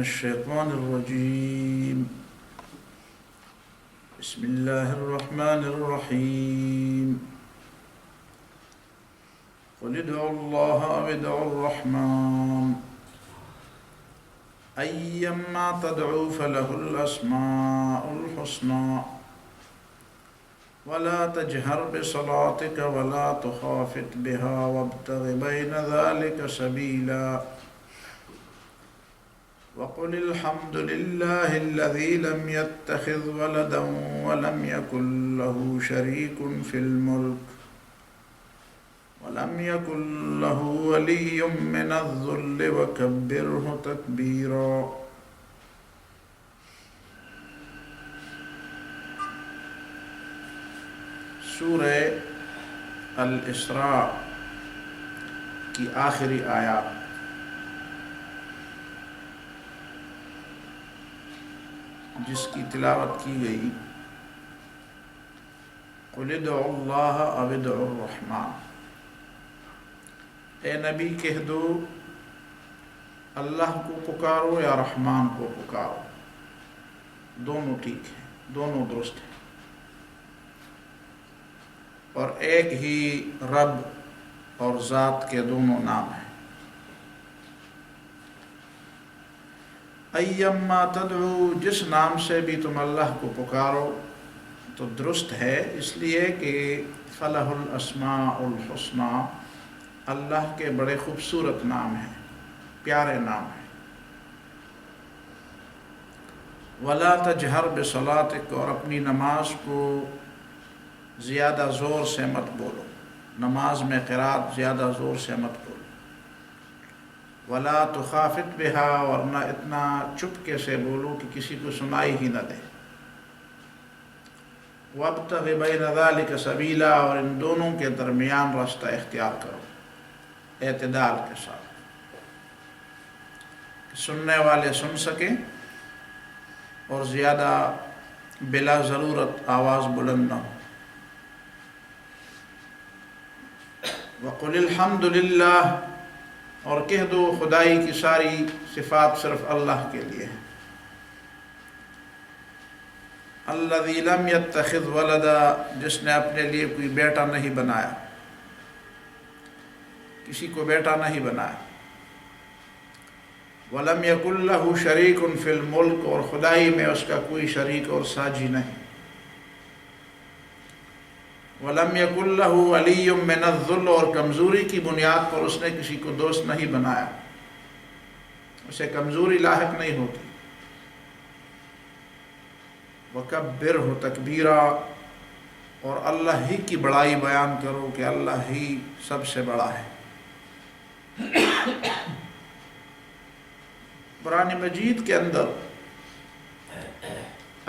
الشيطان الرجيم. بسم الله الرحمن الرحيم. قل ادعوا الله أو ادعوا الرحمن أيما تدعوا فله الأسماء الحسنى ولا تجهر بصلاتك ولا تخافت بها وابتغ بين ذلك سبيلا وقل الحمد لله الذي لم يتخذ ولدا ولم يكن له شريك في الملك ولم يكن له ولي من الذل وكبره تكبيرا. سورہ الاسراء کی آخری آیات جس کی تلاوت کی گئی، قل ادعوا اللہ او ادعوا الرحمن، اے نبی کہہ دو اللہ کو پکارو یا رحمان کو پکارو، دونوں ٹھیک ہیں، دونوں درست ہیں، اور ایک ہی رب اور ذات کے دونوں نام ہیں۔ ایما تدعو، جس نام سے بھی تم اللہ کو پکارو تو درست ہے، اس لیے کہ فلہ الاسماء الحسنی، اللہ کے بڑے خوبصورت نام ہیں، پیارے نام ہیں۔ ولا تجہر بصلاتک، اور اپنی نماز کو زیادہ زور سے مت بولو، نماز میں قرات زیادہ زور سے مت بولو۔ ولا تخافت بہا، اور نہ اتنا چپکے سے بولو کہ کسی کو سنائی ہی نہ دے۔ وابتغ بین ذلک سبیلا، اور ان دونوں کے درمیان راستہ اختیار کرو اعتدال کے ساتھ، کہ سننے والے سن سکیں اور زیادہ بلا ضرورت آواز بلند نہ ہو۔ وقل الحمد للہ، اور کہہ دو خدائی کی ساری صفات صرف اللہ کے لیے ہیں۔ الذی لم یتخذ ولدا، جس نے اپنے لیے کوئی بیٹا نہیں بنایا، کسی کو بیٹا نہیں بنایا۔ ولم یکن لہ شریک فی الملک، اور خدائی میں اس کا کوئی شریک اور ساجی نہیں۔ وَلَمْ يَكُنْ لَهُ وَلِيٌّ مِّنَ الذُّلِّ، اور کمزوری کی بنیاد پر اس نے کسی کو دوست نہیں بنایا، اسے کمزوری لاحق نہیں ہوتی۔ وَكَبِّرْهُ تَكْبِيرًا، اور اللہ ہی کی بڑائی بیان کرو کہ اللہ ہی سب سے بڑا ہے۔ قرآن مجید کے اندر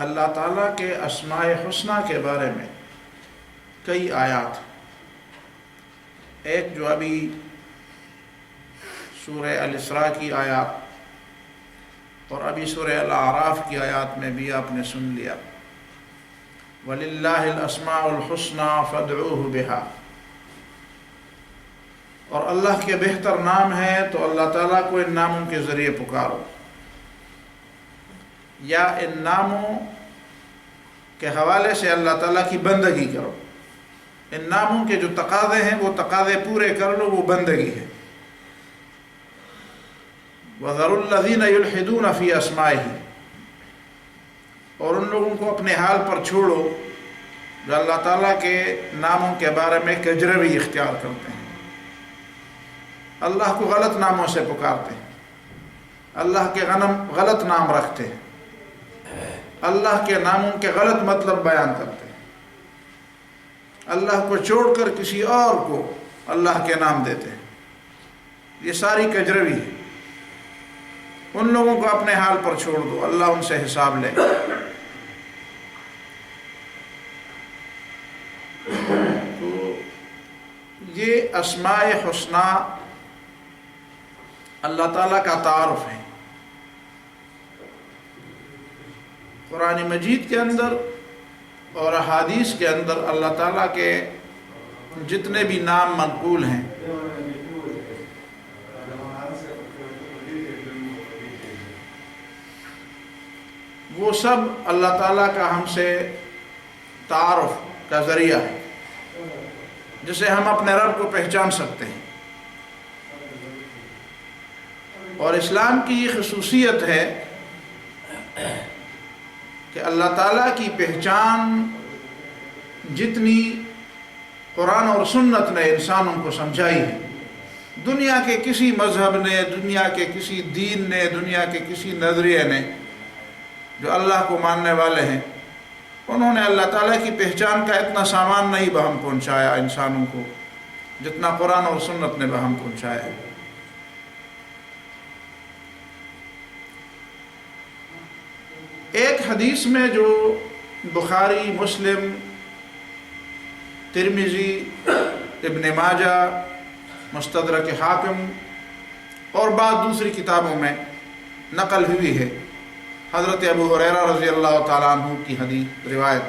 اللہ تعالیٰ کے اسماء حسنہ کے بارے میں کئی آیات، ایک جو ابھی سورہ الاسراء کی آیات اور ابھی سورہ الاعراف کی آیات میں بھی آپ نے سن لیا، وَلِلَّهِ الْأَسْمَاءُ الْحُسْنَى فَادْعُوهُ بِهَا، اور اللہ کے بہتر نام ہیں تو اللہ تعالیٰ کو ان ناموں کے ذریعے پکارو، یا ان ناموں کے حوالے سے اللہ تعالیٰ کی بندگی کرو۔ ان ناموں کے جو تقاضے ہیں وہ تقاضے پورے کر لو، وہ بندگی ہے۔ وَذَرُوا الَّذِينَ يُلْحِدُونَ فِي أَسْمَائِهِ، اور ان لوگوں کو اپنے حال پر چھوڑو جو اللہ تعالیٰ کے ناموں کے بارے میں کجروی اختیار کرتے ہیں، اللہ کو غلط ناموں سے پکارتے ہیں، اللہ کے غلط نام رکھتے ہیں، اللہ کے ناموں کے غلط مطلب بیان کرتے ہیں، اللہ کو چھوڑ کر کسی اور کو اللہ کے نام دیتے ہیں۔ یہ ساری کجروی ہے۔ ان لوگوں کو اپنے حال پر چھوڑ دو، اللہ ان سے حساب لے گا۔ تو یہ اسماء حسنہ اللہ تعالیٰ کا تعارف ہے۔ قرآن مجید کے اندر اور احادیث کے اندر اللہ تعالیٰ کے جتنے بھی نام منقول ہیں وہ سب اللہ تعالیٰ کا ہم سے تعارف کا ذریعہ ہے، جسے ہم اپنے رب کو پہچان سکتے ہیں۔ اور اسلام کی یہ خصوصیت ہے کہ اللہ تعالیٰ کی پہچان جتنی قرآن اور سنت نے انسانوں کو سمجھائی ہے، دنیا کے کسی مذہب نے، دنیا کے کسی دین نے، دنیا کے کسی نظریے نے، جو اللہ کو ماننے والے ہیں، انہوں نے اللہ تعالیٰ کی پہچان کا اتنا سامان نہیں بہم پہنچایا انسانوں کو جتنا قرآن اور سنت نے بہم پہنچایا ہے۔ ایک حدیث میں جو بخاری، مسلم، ترمذی، ابن ماجہ، مستدرک حاکم اور بعض دوسری کتابوں میں نقل ہوئی ہے، حضرت ابو ہریرہ رضی اللہ تعالیٰ عنہ کی حدیث روایت،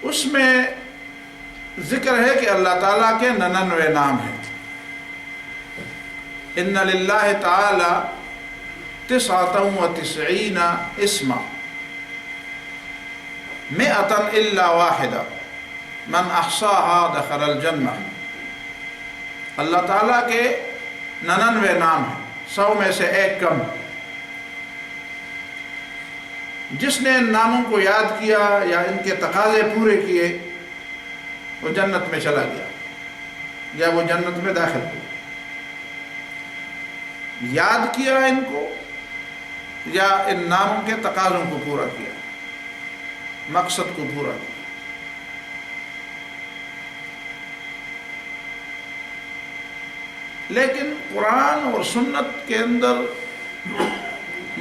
اس میں ذکر ہے کہ اللہ تعالیٰ کے 99 نام ہیں۔ ان للہ تعالی 99 اسما 100 الا واحدہ من احصاها دخل الجنہ۔ اللہ تعالیٰ کے 99 نام ہیں، 100 میں سے ایک کم۔ جس نے ان ناموں کو یاد کیا یا ان کے تقاضے پورے کیے وہ جنت میں چلا گیا یا وہ جنت میں داخل ہوا۔ یاد کیا ان کو یا ان ناموں کے تقاضوں کو پورا کیا، مقصد کو پورا کیا۔ لیکن قرآن اور سنت کے اندر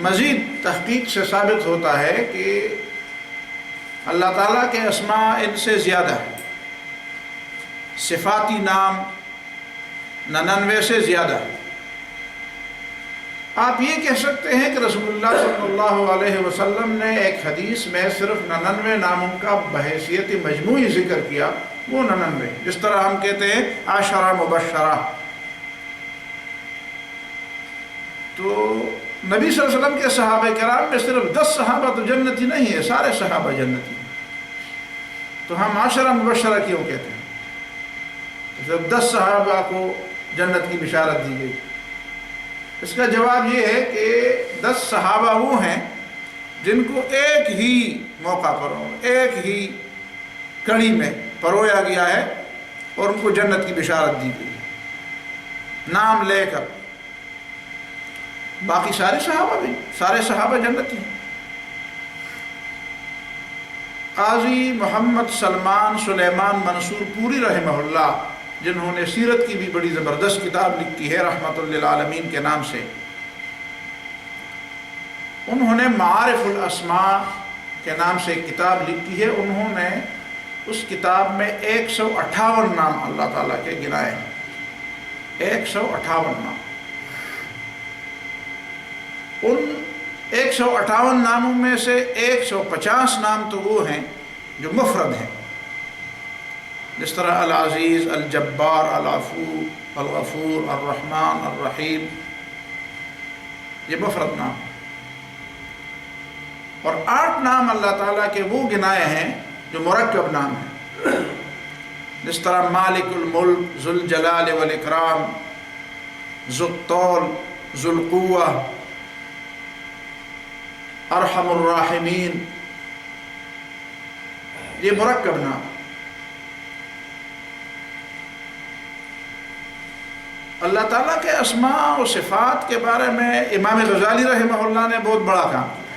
مزید تحقیق سے ثابت ہوتا ہے کہ اللہ تعالیٰ کے اسماء ان سے زیادہ ہیں، صفاتی نام 99 سے زیادہ ہیں۔ آپ یہ کہہ سکتے ہیں کہ رسول اللہ صلی اللہ علیہ وسلم نے ایک حدیث میں صرف 99 ناموں کا بحیثیت مجموعی ذکر کیا، وہ 99، جس طرح ہم کہتے ہیں عشرہ مبشرہ۔ تو نبی صلی اللہ علیہ وسلم کے صحابہ کرام میں صرف 10 صحابہ تو جنتی نہیں ہے، سارے صحابہ جنتی ہیں، تو ہم عشرہ مبشرہ کیوں کہتے ہیں؟ صرف 10 صحابہ کو جنت کی بشارت دی گئی۔ اس کا جواب یہ ہے کہ 10 صحابہ وہ ہیں جن کو ایک ہی موقع پر، ایک ہی کڑی میں پرویا گیا ہے اور ان کو جنت کی بشارت دی گئی ہے نام لے کر۔ باقی سارے صحابہ جنتی ہیں۔ قاضی محمد سلمان سلیمان منصور پوری رحمہ اللہ، جنہوں نے سیرت کی بھی بڑی زبردست کتاب لکھی ہے رحمت للعالمین کے نام سے، انہوں نے معارف الاسماء کے نام سے ایک کتاب لکھی ہے۔ انہوں نے اس کتاب میں 158 نام اللہ تعالیٰ کے گنائے ہیں، 158 نام۔ ان 158 ناموں میں سے 150 نام تو وہ ہیں جو مفرد ہیں، جس طرح العزیز، الجبار، العفو، الغفور، الرحمن، الرحیم، یہ مفرد نام۔ اور 8 نام اللہ تعالیٰ کے وہ گنائے ہیں جو مرکب نام ہیں، جس طرح مالک الملک، ذو الجلال والاکرام، ذو الطول، ذو القوہ، ارحم الراحمین، یہ مرکب نام۔ اللہ تعالیٰ کے اسماء و صفات کے بارے میں امام غزالی رحمہ اللہ نے بہت بڑا کام کیا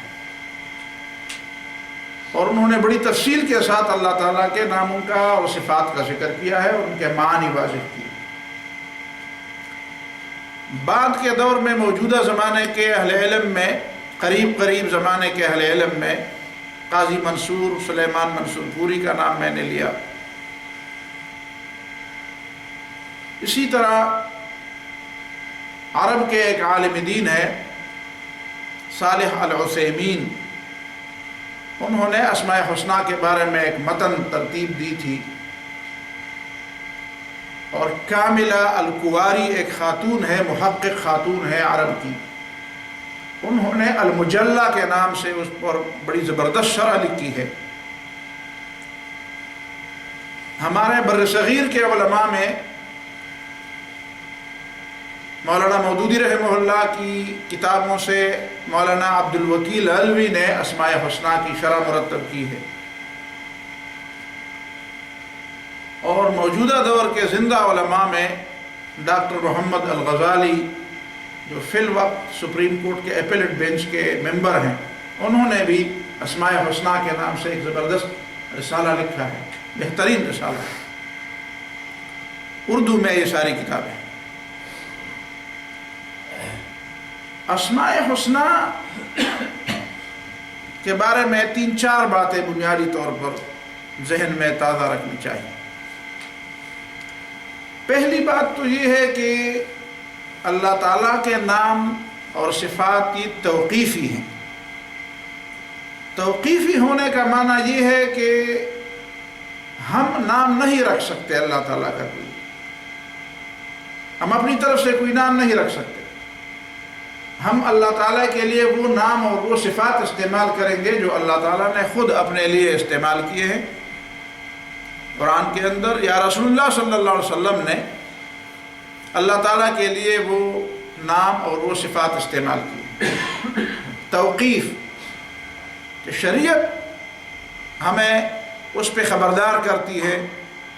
اور انہوں نے بڑی تفصیل کے ساتھ اللہ تعالیٰ کے ناموں کا اور صفات کا ذکر کیا ہے اور ان کے معنی واضح کیے۔ بعد کے دور میں موجودہ زمانے کے اہل علم میں، قریب زمانے کے اہل علم میں، قاضی منصور سلیمان منصور پوری کا نام میں نے لیا۔ اسی طرح عرب کے ایک عالم دین ہے صالح العثیمین، انہوں نے اسماء حسنہ کے بارے میں ایک متن ترتیب دی تھی، اور کاملہ الکواری ایک خاتون ہے، محقق خاتون ہے عرب کی، انہوں نے المجلہ کے نام سے اس پر بڑی زبردست شرح لکھی ہے۔ ہمارے بر صغیر کے علماء میں مولانا مودودی رحمہ اللہ کی کتابوں سے مولانا عبد الوکیل علوی نے اسماء حسنہ کی شرح مرتب کی ہے، اور موجودہ دور کے زندہ علماء میں ڈاکٹر محمد الغزالی، جو فی الوقت سپریم کورٹ کے اپیلیٹ بینچ کے ممبر ہیں، انہوں نے بھی اسماء حسنہ کے نام سے ایک زبردست رسالہ لکھا ہے، بہترین رسالہ ہے، اردو میں یہ ساری کتابیں ہیں۔ اسماء حسنہ کے بارے میں 3-4 باتیں بنیادی طور پر ذہن میں تازہ رکھنی چاہیے۔ پہلی بات تو یہ ہے کہ اللہ تعالیٰ کے نام اور صفات کی توقیفی ہیں۔ توقیفی ہونے کا معنی یہ ہے کہ ہم نام نہیں رکھ سکتے اللہ تعالیٰ کا کوئی، ہم اپنی طرف سے کوئی نام نہیں رکھ سکتے۔ ہم اللہ تعالیٰ کے لیے وہ نام اور وہ صفات استعمال کریں گے جو اللہ تعالیٰ نے خود اپنے لیے استعمال کیے ہیں۔ قرآن کے اندر یا رسول اللہ صلی اللہ علیہ وسلم نے اللہ تعالیٰ کے لیے وہ نام اور وہ صفات استعمال کی۔ توقیف کہ شریعت ہمیں اس پہ خبردار کرتی ہے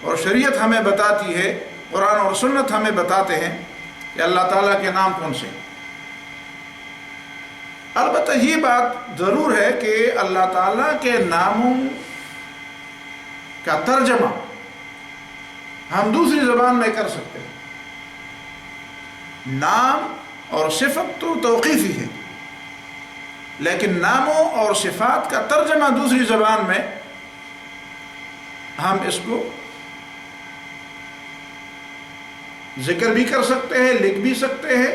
اور شریعت ہمیں بتاتی ہے، قرآن اور سنت ہمیں بتاتے ہیں کہ اللہ تعالیٰ کے نام کون سے۔ البتہ یہ بات ضرور ہے کہ اللہ تعالیٰ کے ناموں کا ترجمہ ہم دوسری زبان میں کر سکتے ہیں۔ نام اور صفت تو توقیفی ہے، لیکن ناموں اور صفات کا ترجمہ دوسری زبان میں ہم اس کو ذکر بھی کر سکتے ہیں، لکھ بھی سکتے ہیں۔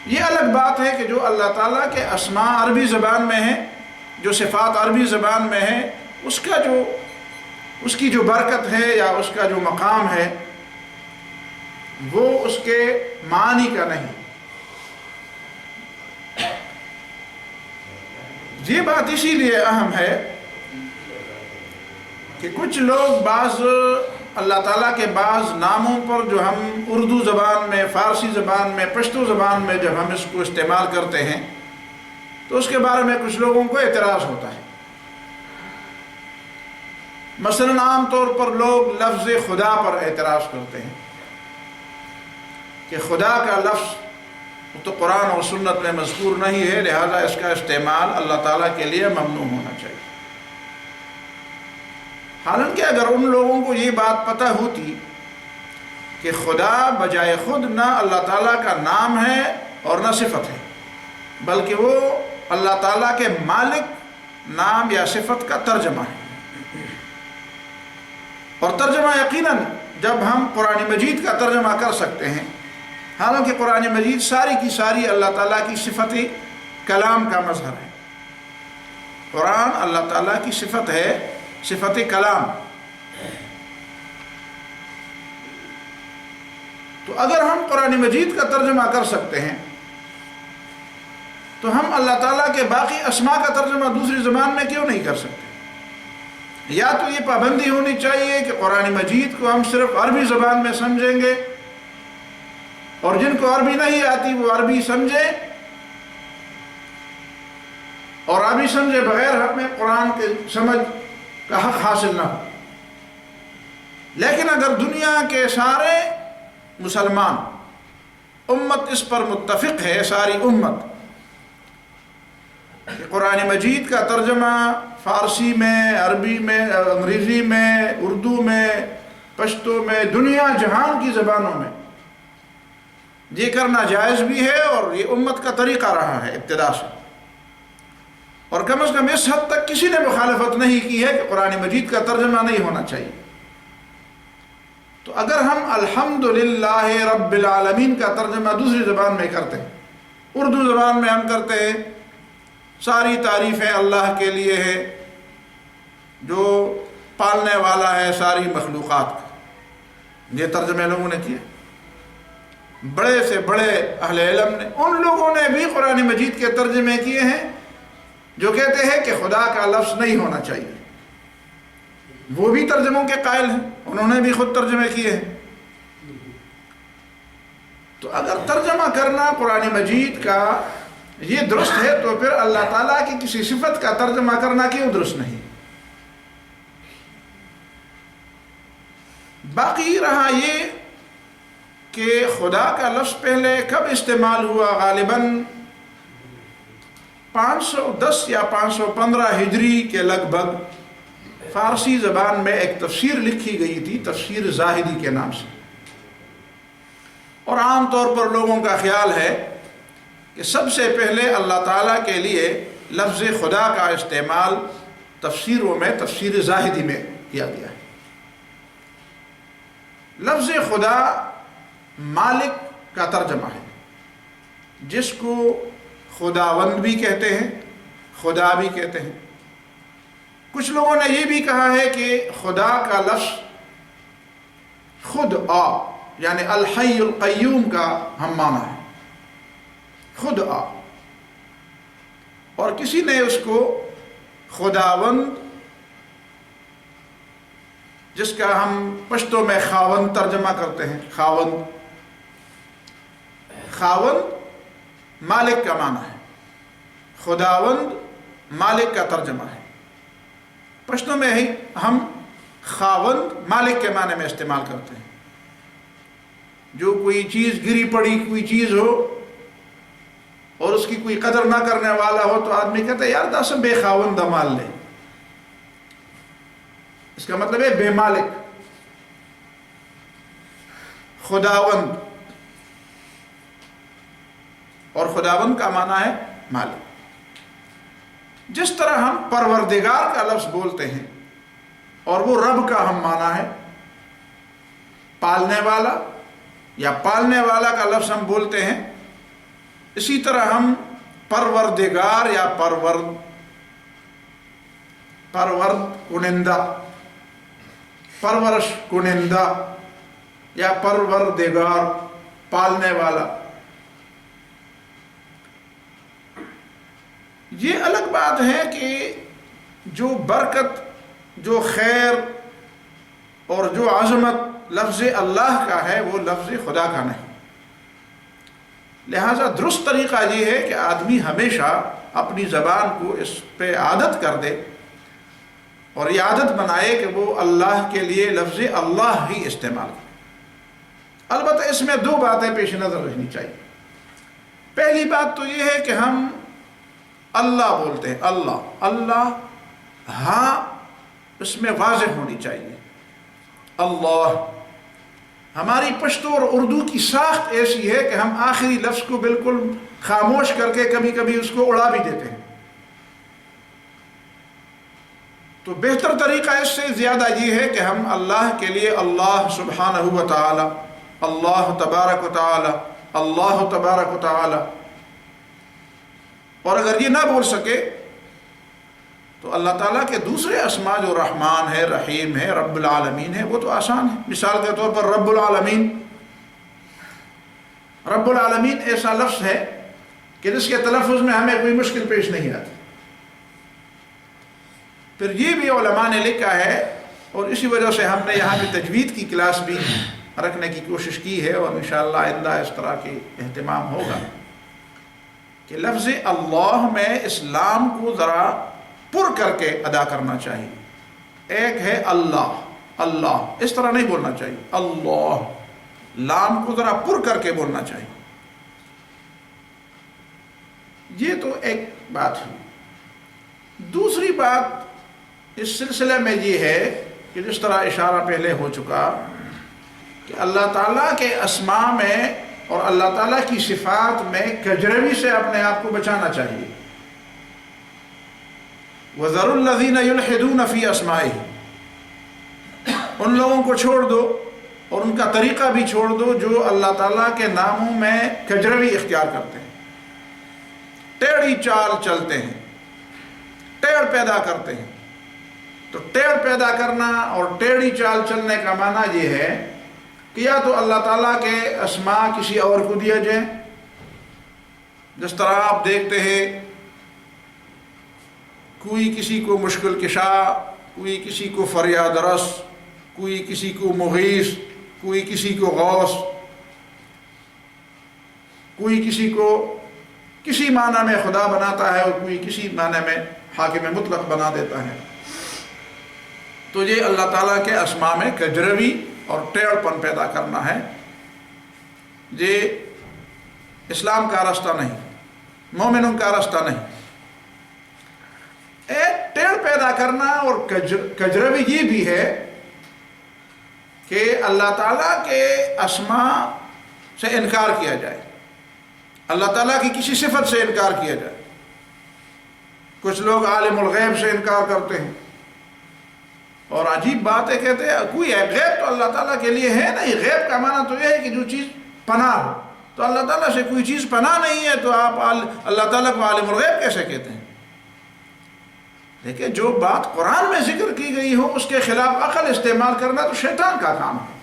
یہ الگ بات ہے کہ جو اللہ تعالیٰ کے اسماء عربی زبان میں ہیں، جو صفات عربی زبان میں ہیں، اس کی جو برکت ہے یا اس کا جو مقام ہے وہ اس کے معنی کا نہیں۔ یہ بات اسی لیے اہم ہے کہ کچھ لوگ اللہ تعالیٰ کے بعض ناموں پر جو ہم اردو زبان میں، فارسی زبان میں، پشتو زبان میں جب ہم اس کو استعمال کرتے ہیں تو اس کے بارے میں کچھ لوگوں کو اعتراض ہوتا ہے۔ مثلاً عام طور پر لوگ لفظ خدا پر اعتراض کرتے ہیں کہ خدا کا لفظ تو قرآن اور سنت میں مذکور نہیں ہے، لہذا اس کا استعمال اللہ تعالیٰ کے لیے ممنوع ہونا چاہیے۔ حالانکہ اگر ان لوگوں کو یہ بات پتہ ہوتی کہ خدا بجائے خود نہ اللہ تعالیٰ کا نام ہے اور نہ صفت ہے، بلکہ وہ اللہ تعالیٰ کے مالک نام یا صفت کا ترجمہ ہے، اور ترجمہ یقیناً جب ہم قرآن مجید کا ترجمہ کر سکتے ہیں، حالانکہ قرآن مجید ساری کی ساری اللہ تعالیٰ کی صفت کلام کا مظہر ہے۔ قرآن اللہ تعالیٰ کی صفت ہے، صفت کلام۔ تو اگر ہم قرآن مجید کا ترجمہ کر سکتے ہیں تو ہم اللہ تعالیٰ کے باقی اسماء کا ترجمہ دوسری زبان میں کیوں نہیں کر سکتے؟ یا تو یہ پابندی ہونی چاہیے کہ قرآن مجید کو ہم صرف عربی زبان میں سمجھیں گے، اور جن کو عربی نہیں آتی وہ عربی سمجھیں، اور عربی سمجھے بغیر ہمیں قرآن کے سمجھ کا حق حاصل نہ ہو۔ لیکن اگر دنیا کے سارے مسلمان امت اس پر متفق ہے، ساری امت، کہ قرآن مجید کا ترجمہ فارسی میں، عربی میں، انگریزی میں، اردو میں، پشتو میں، دنیا جہان کی زبانوں میں یہ کرنا جائز بھی ہے، اور یہ امت کا طریقہ رہا ہے ابتدا سے، اور کم از کم اس حد تک کسی نے مخالفت نہیں کی ہے کہ قرآن مجید کا ترجمہ نہیں ہونا چاہیے۔ تو اگر ہم الحمدللہ رب العالمین کا ترجمہ دوسری زبان میں کرتے ہیں، اردو زبان میں ہم کرتے ہیں ساری تعریفیں اللہ کے لیے ہے جو پالنے والا ہے ساری مخلوقات کا، یہ ترجمے لوگوں نے کیا۔ بڑے سے بڑے اہل علم نے، ان لوگوں نے بھی قرآن مجید کے ترجمے کیے ہیں جو کہتے ہیں کہ خدا کا لفظ نہیں ہونا چاہیے، وہ بھی ترجموں کے قائل ہیں، انہوں نے بھی خود ترجمے کیے ہیں۔ تو اگر ترجمہ کرنا قرآن مجید کا یہ درست ہے تو پھر اللہ تعالیٰ کی کسی صفت کا ترجمہ کرنا کیوں درست نہیں؟ باقی رہا یہ کہ خدا کا لفظ پہلے کب استعمال ہوا، غالباً 510 یا 515 ہجری کے لگ بھگ فارسی زبان میں ایک تفسیر لکھی گئی تھی، تفسیر زاہدی کے نام سے، اور عام طور پر لوگوں کا خیال ہے کہ سب سے پہلے اللہ تعالیٰ کے لیے لفظ خدا کا استعمال تفسیروں میں، تفسیر زاہدی میں کیا گیا ہے۔ لفظ خدا مالک کا ترجمہ ہے، جس کو خداوند بھی کہتے ہیں، خدا بھی کہتے ہیں۔ کچھ لوگوں نے یہ بھی کہا ہے کہ خدا کا لفظ خود آ، یعنی الحی القیوم کا ہم معنی ہے، خود آ، اور کسی نے اس کو خداوند، جس کا ہم پشتو میں خاوند ترجمہ کرتے ہیں، خاوند مالک کا معنی ہے، خداوند مالک کا ترجمہ ہے۔ پشتو میں ہی ہم خاوند مالک کے معنی میں استعمال کرتے ہیں۔ جو کوئی چیز گری پڑی کوئی چیز ہو اور اس کی کوئی قدر نہ کرنے والا ہو تو آدمی کہتا ہے یار دس بے خاوند مال لے، اس کا مطلب ہے بے مالک۔ خداوند، اور خداوند کا معنی ہے مالک۔ جس طرح ہم پروردگار کا لفظ بولتے ہیں اور وہ رب کا ہم معنی ہے پالنے والا، یا پالنے والا کا لفظ ہم بولتے ہیں، اسی طرح ہم پروردگار یا پرورد کنندہ، پرورش کنندہ یا پروردگار پالنے والا، یہ الگ بات ہے کہ جو برکت، جو خیر اور جو عظمت لفظ اللہ کا ہے وہ لفظ خدا کا نہیں۔ لہذا درست طریقہ یہ ہے کہ آدمی ہمیشہ اپنی زبان کو اس پہ عادت کر دے اور یہ عادت بنائے کہ وہ اللہ کے لیے لفظ اللہ ہی استعمال کرے۔ البتہ اس میں دو باتیں پیش نظر رہنی چاہیے۔ پہلی بات تو یہ ہے کہ ہم اللہ بولتے ہیں، اللہ ہاں اس میں واضح ہونی چاہیے، اللہ۔ ہماری پشتو اور اردو کی ساخت ایسی ہے کہ ہم آخری لفظ کو بالکل خاموش کر کے کبھی کبھی اس کو اڑا بھی دیتے ہیں۔ تو بہتر طریقہ اس سے زیادہ یہ ہے کہ ہم اللہ کے لیے اللہ سبحانہ و تعالی، اللہ تبارک و تعالی، اللہ تبارک و تعالی، اور اگر یہ نہ بول سکے تو اللہ تعالیٰ کے دوسرے اسماء جو رحمان ہے، رحیم ہے، رب العالمین ہے، وہ تو آسان ہے۔ مثال کے طور پر رب العالمین، رب العالمین ایسا لفظ ہے کہ جس کے تلفظ میں ہمیں کوئی مشکل پیش نہیں آتی۔ پھر یہ بھی علماء نے لکھا ہے، اور اسی وجہ سے ہم نے یہاں کی تجوید کی کلاس بھی رکھنے کی کوشش کی ہے، اور انشاءاللہ آئندہ اس طرح کی اہتمام ہوگا، کہ لفظ اللہ میں اسلام کو ذرا پر کر کے ادا کرنا چاہیے۔ ایک ہے اللہ، اس طرح نہیں بولنا چاہیے، اللہ، لام کو ذرا پر کر کے بولنا چاہیے۔ یہ تو ایک بات ہے۔ دوسری بات اس سلسلے میں یہ ہے کہ جس طرح اشارہ پہلے ہو چکا کہ اللہ تعالیٰ کے اسماء میں اور اللہ تعالیٰ کی صفات میں کجروی سے اپنے آپ کو بچانا چاہیے۔ وَذَرُوا الَّذِينَ يُلْحِدُونَ فِي أَسْمَائِهِ، ان لوگوں کو چھوڑ دو اور ان کا طریقہ بھی چھوڑ دو جو اللہ تعالیٰ کے ناموں میں کجروی اختیار کرتے ہیں، ٹیڑھی چال چلتے ہیں، ٹیڑھ پیدا کرتے ہیں۔ تو ٹیڑھ پیدا کرنا اور ٹیڑھی چال چلنے کا معنی یہ ہے کہ یا تو اللہ تعالیٰ کے اسماء کسی اور کو دیا جائے، جس طرح آپ دیکھتے ہیں کوئی کسی کو مشکل کشا، کوئی کسی کو فریاد رس، کوئی کسی کو مغیث، کوئی کسی کو غوث، کوئی کسی کو کسی معنی میں خدا بناتا ہے اور کوئی کسی معنی میں حاکم مطلق بنا دیتا ہے۔ تو یہ اللہ تعالیٰ کے اسماء میں کجروی اور ٹیڑھ پن پیدا کرنا ہے، یہ اسلام کا راستہ نہیں، مومنوں کا راستہ نہیں۔ ایک ٹیڑھ پیدا کرنا اور کجروی یہ بھی ہے کہ اللہ تعالیٰ کے اسماء سے انکار کیا جائے، اللہ تعالیٰ کی کسی صفت سے انکار کیا جائے۔ کچھ لوگ عالم الغیب سے انکار کرتے ہیں اور عجیب بات ہے، کہتے ہیں کوئی غیب تو اللہ تعالیٰ کے لیے ہے نہیں۔ غیب کا معنی تو یہ ہے کہ جو چیز پناہ ہو، تو اللہ تعالیٰ سے کوئی چیز پناہ نہیں ہے تو آپ اللہ تعالیٰ کو عالم الغیب کیسے کہتے ہیں؟ دیکھیں، جو بات قرآن میں ذکر کی گئی ہو اس کے خلاف عقل استعمال کرنا تو شیطان کا کام ہے۔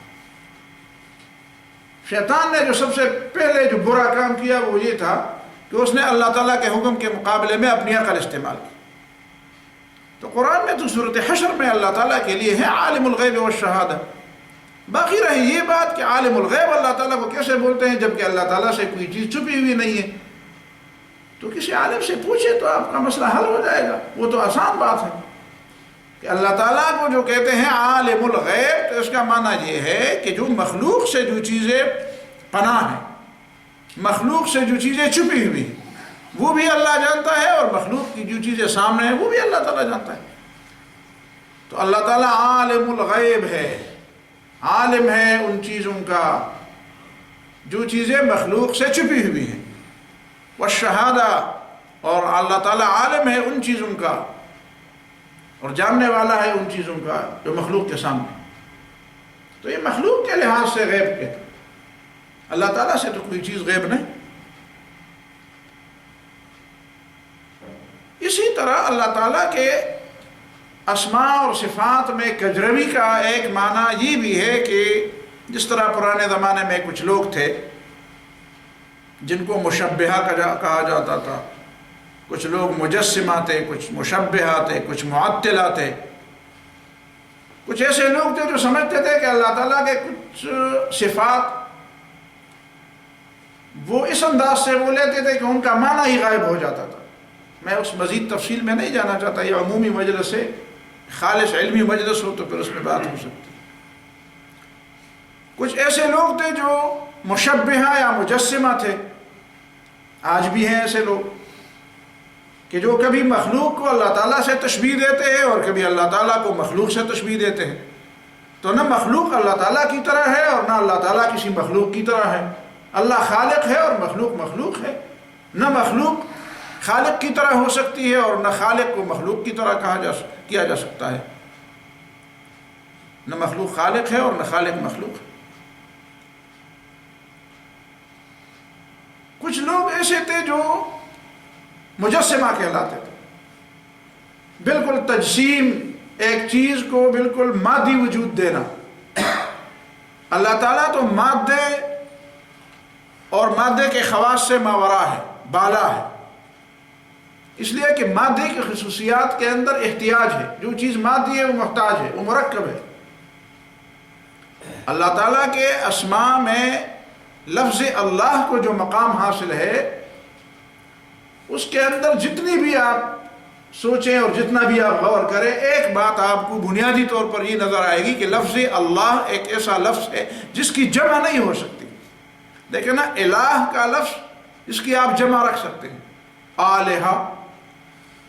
شیطان نے جو سب سے پہلے جو برا کام کیا وہ یہ تھا کہ اس نے اللہ تعالیٰ کے حکم کے مقابلے میں اپنی عقل استعمال کی۔ تو قرآن میں تو صورت حشر میں اللہ تعالیٰ کے لیے ہے عالم الغیب والشہادہ۔ باقی رہی یہ بات کہ عالم الغیب اللہ تعالیٰ کو کیسے بولتے ہیں جبکہ اللہ تعالیٰ سے کوئی چیز چھپی ہوئی نہیں ہے، تو کسی عالم سے پوچھے تو آپ کا مسئلہ حل ہو جائے گا۔ وہ تو آسان بات ہے کہ اللہ تعالیٰ کو جو کہتے ہیں عالم الغیب، تو اس کا معنی یہ ہے کہ جو مخلوق سے جو چیزیں پناہ ہیں، مخلوق سے جو چیزیں چھپی ہوئی ہیں وہ بھی اللہ جانتا ہے، اور مخلوق کی جو چیزیں سامنے ہیں وہ بھی اللہ تعالیٰ جانتا ہے۔ تو اللہ تعالیٰ عالم الغیب ہے، عالم ہے ان چیزوں کا جو چیزیں مخلوق سے چھپی ہوئی ہیں، والشہادہ، اور اللہ تعالیٰ عالم ہے ان چیزوں کا اور جاننے والا ہے ان چیزوں کا جو مخلوق کے سامنے۔ تو یہ مخلوق کے لحاظ سے غیب کہتے ہیں، اللہ تعالیٰ سے تو کوئی چیز غیب نہیں۔ اسی طرح اللہ تعالیٰ کے اسماء اور صفات میں کجروی کا ایک معنی یہ بھی ہے کہ جس طرح پرانے زمانے میں کچھ لوگ تھے جن کو مشبہہ کہا جاتا تھا، کچھ لوگ مجسمہ تھے، کچھ مشبہہ تھے، کچھ معطلہ تھے، کچھ ایسے لوگ تھے جو سمجھتے تھے کہ اللہ تعالیٰ کے کچھ صفات وہ اس انداز سے وہ لیتے تھے کہ ان کا معنی ہی غائب ہو جاتا تھا۔ میں اس مزید تفصیل میں نہیں جانا چاہتا، یہ عمومی مجلس ہے، خالص علمی مجلس ہو تو پھر اس میں بات ہو سکتی۔ کچھ ایسے لوگ تھے جو مشبہہ یا مجسمہ تھے، آج بھی ہیں ایسے لوگ کہ جو کبھی مخلوق کو اللہ تعالیٰ سے تشبیہ دیتے ہیں اور کبھی اللہ تعالیٰ کو مخلوق سے تشبیہ دیتے ہیں۔ تو نہ مخلوق اللہ تعالیٰ کی طرح ہے اور نہ اللہ تعالیٰ کسی مخلوق کی طرح ہے۔ اللہ خالق ہے اور مخلوق مخلوق ہے، نہ مخلوق خالق کی طرح ہو سکتی ہے اور نہ خالق کو مخلوق کی طرح کیا جا سکتا ہے۔ نہ مخلوق خالق ہے اور نہ خالق مخلوق ہے۔ کچھ لوگ ایسے تھے جو مجسمہ کہلاتے تھے، بالکل تجسیم، ایک چیز کو بالکل مادی وجود دینا۔ اللہ تعالیٰ تو مادے اور مادے کے خواص سے ماورا ہے، بالا ہے، اس لیے کہ مادے کی خصوصیات کے اندر احتیاج ہے، جو چیز مادی ہے وہ محتاج ہے، وہ مرکب ہے۔ اللہ تعالیٰ کے اسماء میں لفظ اللہ کو جو مقام حاصل ہے اس کے اندر جتنی بھی آپ سوچیں اور جتنا بھی آپ غور کریں، ایک بات آپ کو بنیادی طور پر یہ نظر آئے گی کہ لفظ اللہ ایک ایسا لفظ ہے جس کی جمع نہیں ہو سکتی۔ لیکن نا الہ کا لفظ اس کی آپ جمع رکھ سکتے ہیں، آلہہ،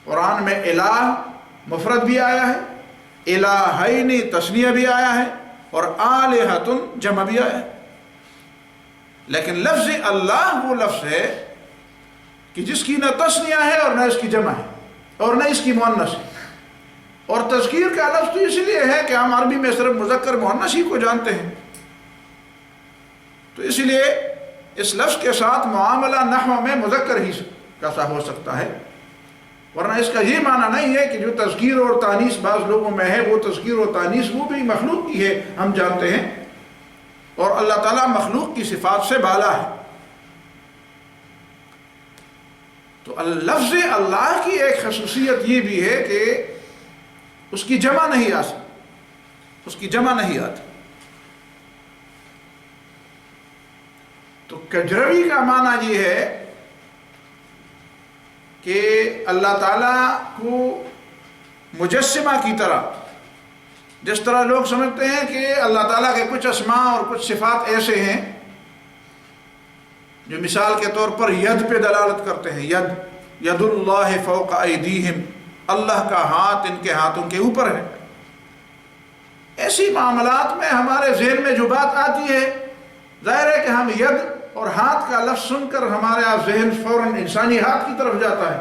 قرآن میں الہ مفرد بھی آیا ہے، الہین تثنیہ بھی آیا ہے، اور آلہۃ جمع بھی آیا ہے۔ لیکن لفظ اللہ وہ لفظ ہے کہ جس کی نہ تثنیہ ہے اور نہ اس کی جمع ہے اور نہ اس کی مؤنث ہے۔ اور تذکیر کا لفظ تو اس لیے ہے کہ ہم عربی میں صرف مذکر مؤنث ہی کو جانتے ہیں، تو اس لیے اس لفظ کے ساتھ معاملہ نحو میں مذکر ہی کیسا ہو سکتا ہے، ورنہ اس کا یہ معنی نہیں ہے کہ جو تذکیر اور تانیث بعض لوگوں میں ہے وہ تذکیر اور تانیث وہ بھی مخلوق کی ہے، ہم جانتے ہیں اور اللہ تعالیٰ مخلوق کی صفات سے بالا ہے. تو لفظ اللہ کی ایک خصوصیت یہ بھی ہے کہ اس کی جمع نہیں آ سکتی، اس کی جمع نہیں آتی. تو کجروی کا معنی یہ ہے کہ اللہ تعالیٰ کو مجسمہ کی طرح، جس طرح لوگ سمجھتے ہیں کہ اللہ تعالیٰ کے کچھ اسماء اور کچھ صفات ایسے ہیں جو مثال کے طور پر ید پہ دلالت کرتے ہیں. ید اللہ فوق ایدیہم، اللہ کا ہاتھ ان کے ہاتھوں کے اوپر ہے. ایسی معاملات میں ہمارے ذہن میں جو بات آتی ہے، ظاہر ہے کہ ہم ید اور ہاتھ کا لفظ سن کر ہمارا ذہن فوراً انسانی ہاتھ کی طرف جاتا ہے،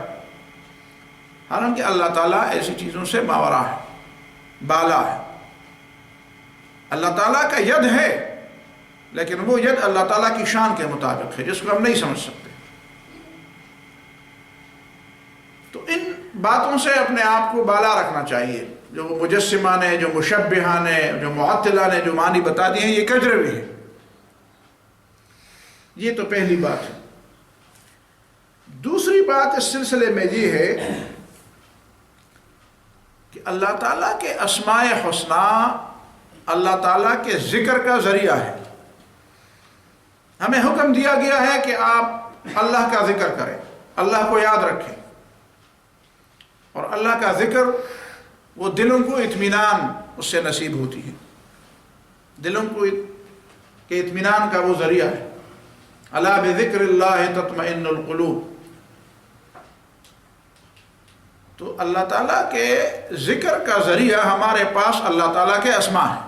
حالانکہ اللہ تعالیٰ ایسی چیزوں سے ماورا ہے، بالا ہے. اللہ تعالیٰ کا ید ہے، لیکن وہ ید اللہ تعالیٰ کی شان کے مطابق ہے، جس کو ہم نہیں سمجھ سکتے. تو ان باتوں سے اپنے آپ کو بالا رکھنا چاہیے. جو مجسمہ نے، جو مشبہہ نے، جو معطلہ نے جو معنی بتا دیے ہیں، یہ کجروی ہے. یہ تو پہلی بات ہے. دوسری بات اس سلسلے میں یہ ہے کہ اللہ تعالیٰ کے اسماء حسنہ اللہ تعالیٰ کے ذکر کا ذریعہ ہے. ہمیں حکم دیا گیا ہے کہ آپ اللہ کا ذکر کریں، اللہ کو یاد رکھیں. اور اللہ کا ذکر وہ دلوں کو اطمینان اس سے نصیب ہوتی ہے، دلوں کو کے اطمینان کا وہ ذریعہ ہے. الا بذکر اللہ تطمئن القلوب. تو اللہ تعالیٰ کے ذکر کا ذریعہ ہمارے پاس اللہ تعالیٰ کے اسماء ہیں،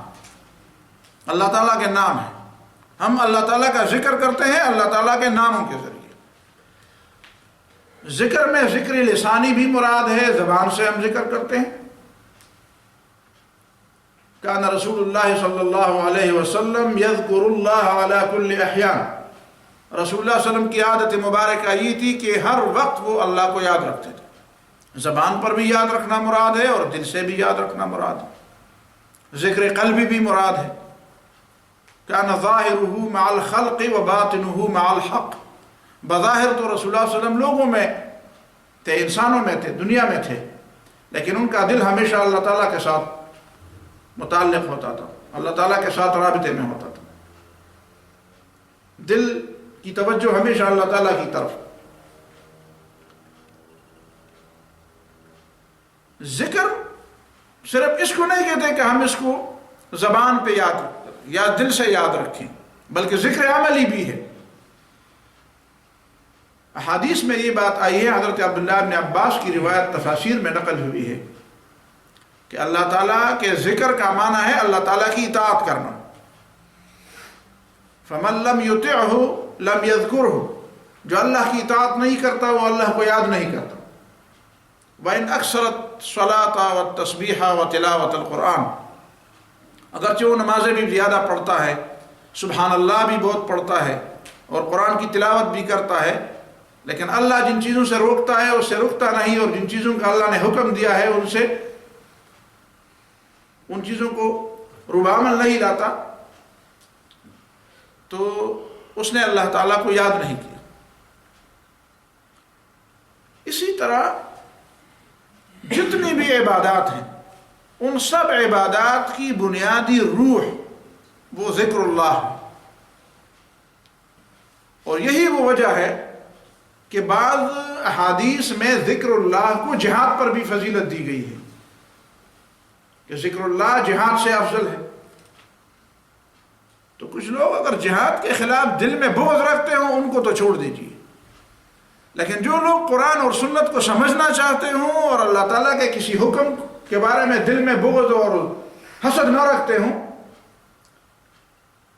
اللہ تعالیٰ کے نام ہیں. ہم اللہ تعالیٰ کا ذکر کرتے ہیں اللہ تعالیٰ کے ناموں کے ذریعے. ذکر میں ذکر لسانی بھی مراد ہے، زبان سے ہم ذکر کرتے ہیں. کان رسول اللہ صلی اللہ علیہ وسلم یذکر اللہ علی کل احیان. رسول اللہ صلی اللہ علیہ وسلم کی عادت مبارکہ یہ تھی کہ ہر وقت وہ اللہ کو یاد رکھتے تھے. زبان پر بھی یاد رکھنا مراد ہے اور دل سے بھی یاد رکھنا مراد ہے. ذکر قلبی بھی مراد ہے. کان ظاہرہ مع الخلق و باطنہ مع الحق. بظاہر تو رسول اللہ صلی اللہ علیہ وسلم لوگوں میں تھے، انسانوں میں تھے، دنیا میں تھے، لیکن ان کا دل ہمیشہ اللہ تعالیٰ کے ساتھ متعلق ہوتا تھا، اللہ تعالیٰ کے ساتھ رابطے میں ہوتا تھا. دل کی توجہ ہمیشہ اللہ تعالیٰ کی طرف. ذکر صرف اس کو نہیں کہتے کہ ہم اس کو زبان پہ یاد یا دل سے یاد رکھیں، بلکہ ذکر عملی بھی ہے. احادیث میں یہ بات آئی ہے، حضرت عبداللہ بن عباس کی روایت تفاسیر میں نقل ہوئی ہے کہ اللہ تعالیٰ کے ذکر کا معنی ہے اللہ تعالیٰ کی اطاعت کرنا. فمن لم یطعہ لم یذکرہ. جو اللہ کی اطاعت نہیں کرتا وہ اللہ کو یاد نہیں کرتا. وَإِنْ أَكْثَرَتْ الصَّلَاةَ وَالتَّسْبِيحَ وَتِلَاوَةَ الْقُرْآنِ. اگرچہ وہ نمازیں بھی زیادہ پڑھتا ہے، سبحان اللہ بھی بہت پڑھتا ہے اور قرآن کی تلاوت بھی کرتا ہے، لیکن اللہ جن چیزوں سے روکتا ہے اس سے رکتا نہیں، اور جن چیزوں کا اللہ نے حکم دیا ہے ان چیزوں کو روبامل نہیں لاتا، تو اس نے اللہ تعالیٰ کو یاد نہیں کیا. اسی طرح جتنی بھی عبادات ہیں ان سب عبادات کی بنیادی روح وہ ذکر اللہ ہے. اور یہی وہ وجہ ہے کہ بعض احادیث میں ذکر اللہ کو جہاد پر بھی فضیلت دی گئی ہے کہ ذکر اللہ جہاد سے افضل ہے. تو کچھ لوگ اگر جہاد کے خلاف دل میں بغض رکھتے ہوں ان کو تو چھوڑ دیجیے، لیکن جو لوگ قرآن اور سنت کو سمجھنا چاہتے ہوں اور اللہ تعالیٰ کے کسی حکم کے بارے میں دل میں بغض اور حسد نہ رکھتے ہوں،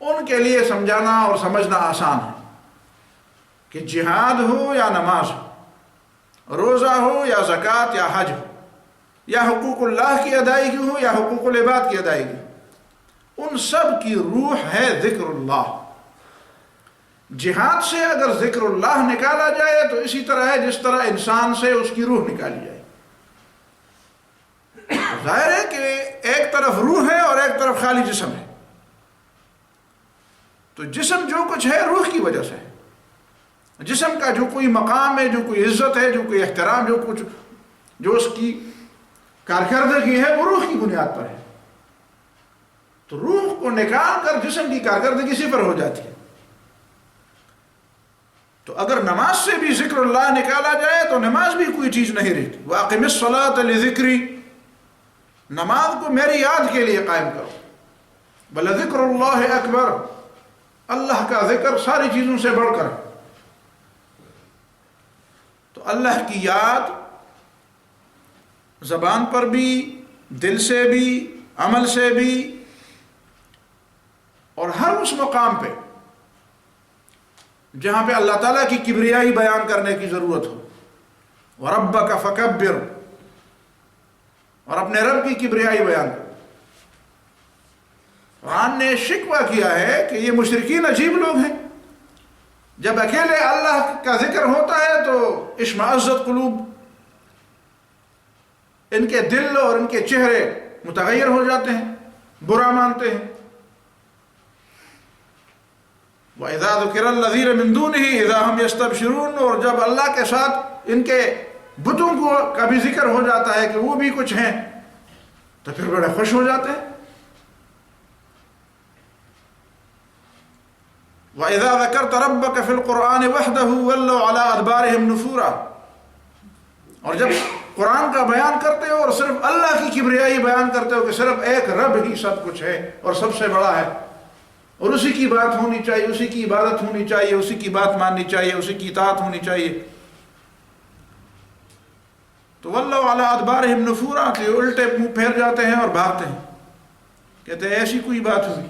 ان کے لیے سمجھانا اور سمجھنا آسان ہے کہ جہاد ہو یا نماز ہو، روزہ ہو یا زکوٰۃ یا حج ہو، یا حقوق اللہ کی ادائیگی ہو یا حقوق العباد کی ادائیگی، ان سب کی روح ہے ذکر اللہ. جہاد سے اگر ذکر اللہ نکالا جائے تو اسی طرح ہے جس طرح انسان سے اس کی روح نکالی جائے. ظاہر ہے کہ ایک طرف روح ہے اور ایک طرف خالی جسم ہے. تو جسم جو کچھ ہے روح کی وجہ سے ہے، جسم کا جو کوئی مقام ہے، جو کوئی عزت ہے، جو کوئی احترام، جو کچھ جو اس کی کارکردگی ہے وہ روح کی بنیاد پر ہے. تو روح کو نکال کر جسم کی کارکردگی صفر ہو جاتی ہے. تو اگر نماز سے بھی ذکر اللہ نکالا جائے تو نماز بھی کوئی چیز نہیں رہتی. وَأَقِمِ الصَّلَاةَ لِذِكْرِي، نماز کو میری یاد کے لیے قائم کرو. وَلَذِكْرُ اللَّهِ أَكْبَرُ، اللہ کا ذکر ساری چیزوں سے بڑھ کر. تو اللہ کی یاد زبان پر بھی، دل سے بھی، عمل سے بھی، اور ہر اس مقام پہ جہاں پہ اللہ تعالیٰ کی کبریائی بیان کرنے کی ضرورت ہو. وَرَبَّكَ فَكَبِّرْ، اور اپنے رب کی کبریائی بیان کرو. قرآن نے شکوہ کیا ہے کہ یہ مشرکین عجیب لوگ ہیں، جب اکیلے اللہ کا ذکر ہوتا ہے تو اشمئزت قلوب، ان کے دل اور ان کے چہرے متغیر ہو جاتے ہیں، برا مانتے ہیں. وَإِذَا ذُكِرَ الَّذِينَ مِن دُونِهِ إِذَا هُمْ يَسْتَبْشِرُونَ، اور جب اللہ کے ساتھ ان کے بتوں کو کا بھی ذکر ہو جاتا ہے کہ وہ بھی کچھ ہیں تو پھر بڑے خوش ہو جاتے ہیں. وَإِذَا ذَكَرْتَ رَبَّكَ فِي الْقُرْآنِ وَحْدَهُ وَلَّوْا عَلَىٰ أَدْبَارِهِمْ نُفُورًا، اور جب قرآن کا بیان کرتے ہو اور صرف اللہ کی کبریائی بیان کرتے ہو کہ صرف ایک رب ہی سب کچھ ہے اور سب سے بڑا ہے، اور اسی کی بات ہونی چاہیے، اسی کی عبادت ہونی چاہیے، اسی کی بات ماننی چاہیے، اسی کی اطاعت ہونی چاہیے، تو وَلَّوْا عَلَىٰ أَدْبَارِهِمْ نُفُورًا، کہ الٹے منہ پھیر جاتے ہیں اور بھاگتے ہیں. کہتے ہیں ایسی کوئی بات ہوئی،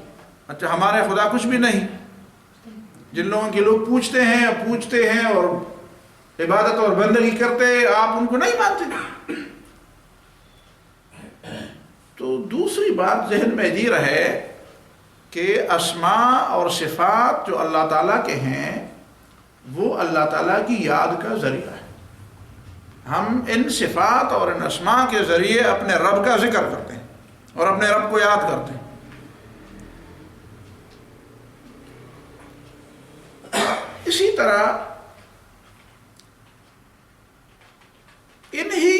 اچھا ہمارے خدا کچھ بھی نہیں. جن لوگوں کے لوگ پوچھتے ہیں اور عبادت اور بندگی کرتے، آپ ان کو نہیں مانتے. تو دوسری بات ذہن میں یہ رہے کہ اسماء اور صفات جو اللہ تعالیٰ کے ہیں وہ اللہ تعالیٰ کی یاد کا ذریعہ ہے. ہم ان صفات اور ان اسماء کے ذریعے اپنے رب کا ذکر کرتے ہیں اور اپنے رب کو یاد کرتے ہیں. اسی طرح انہی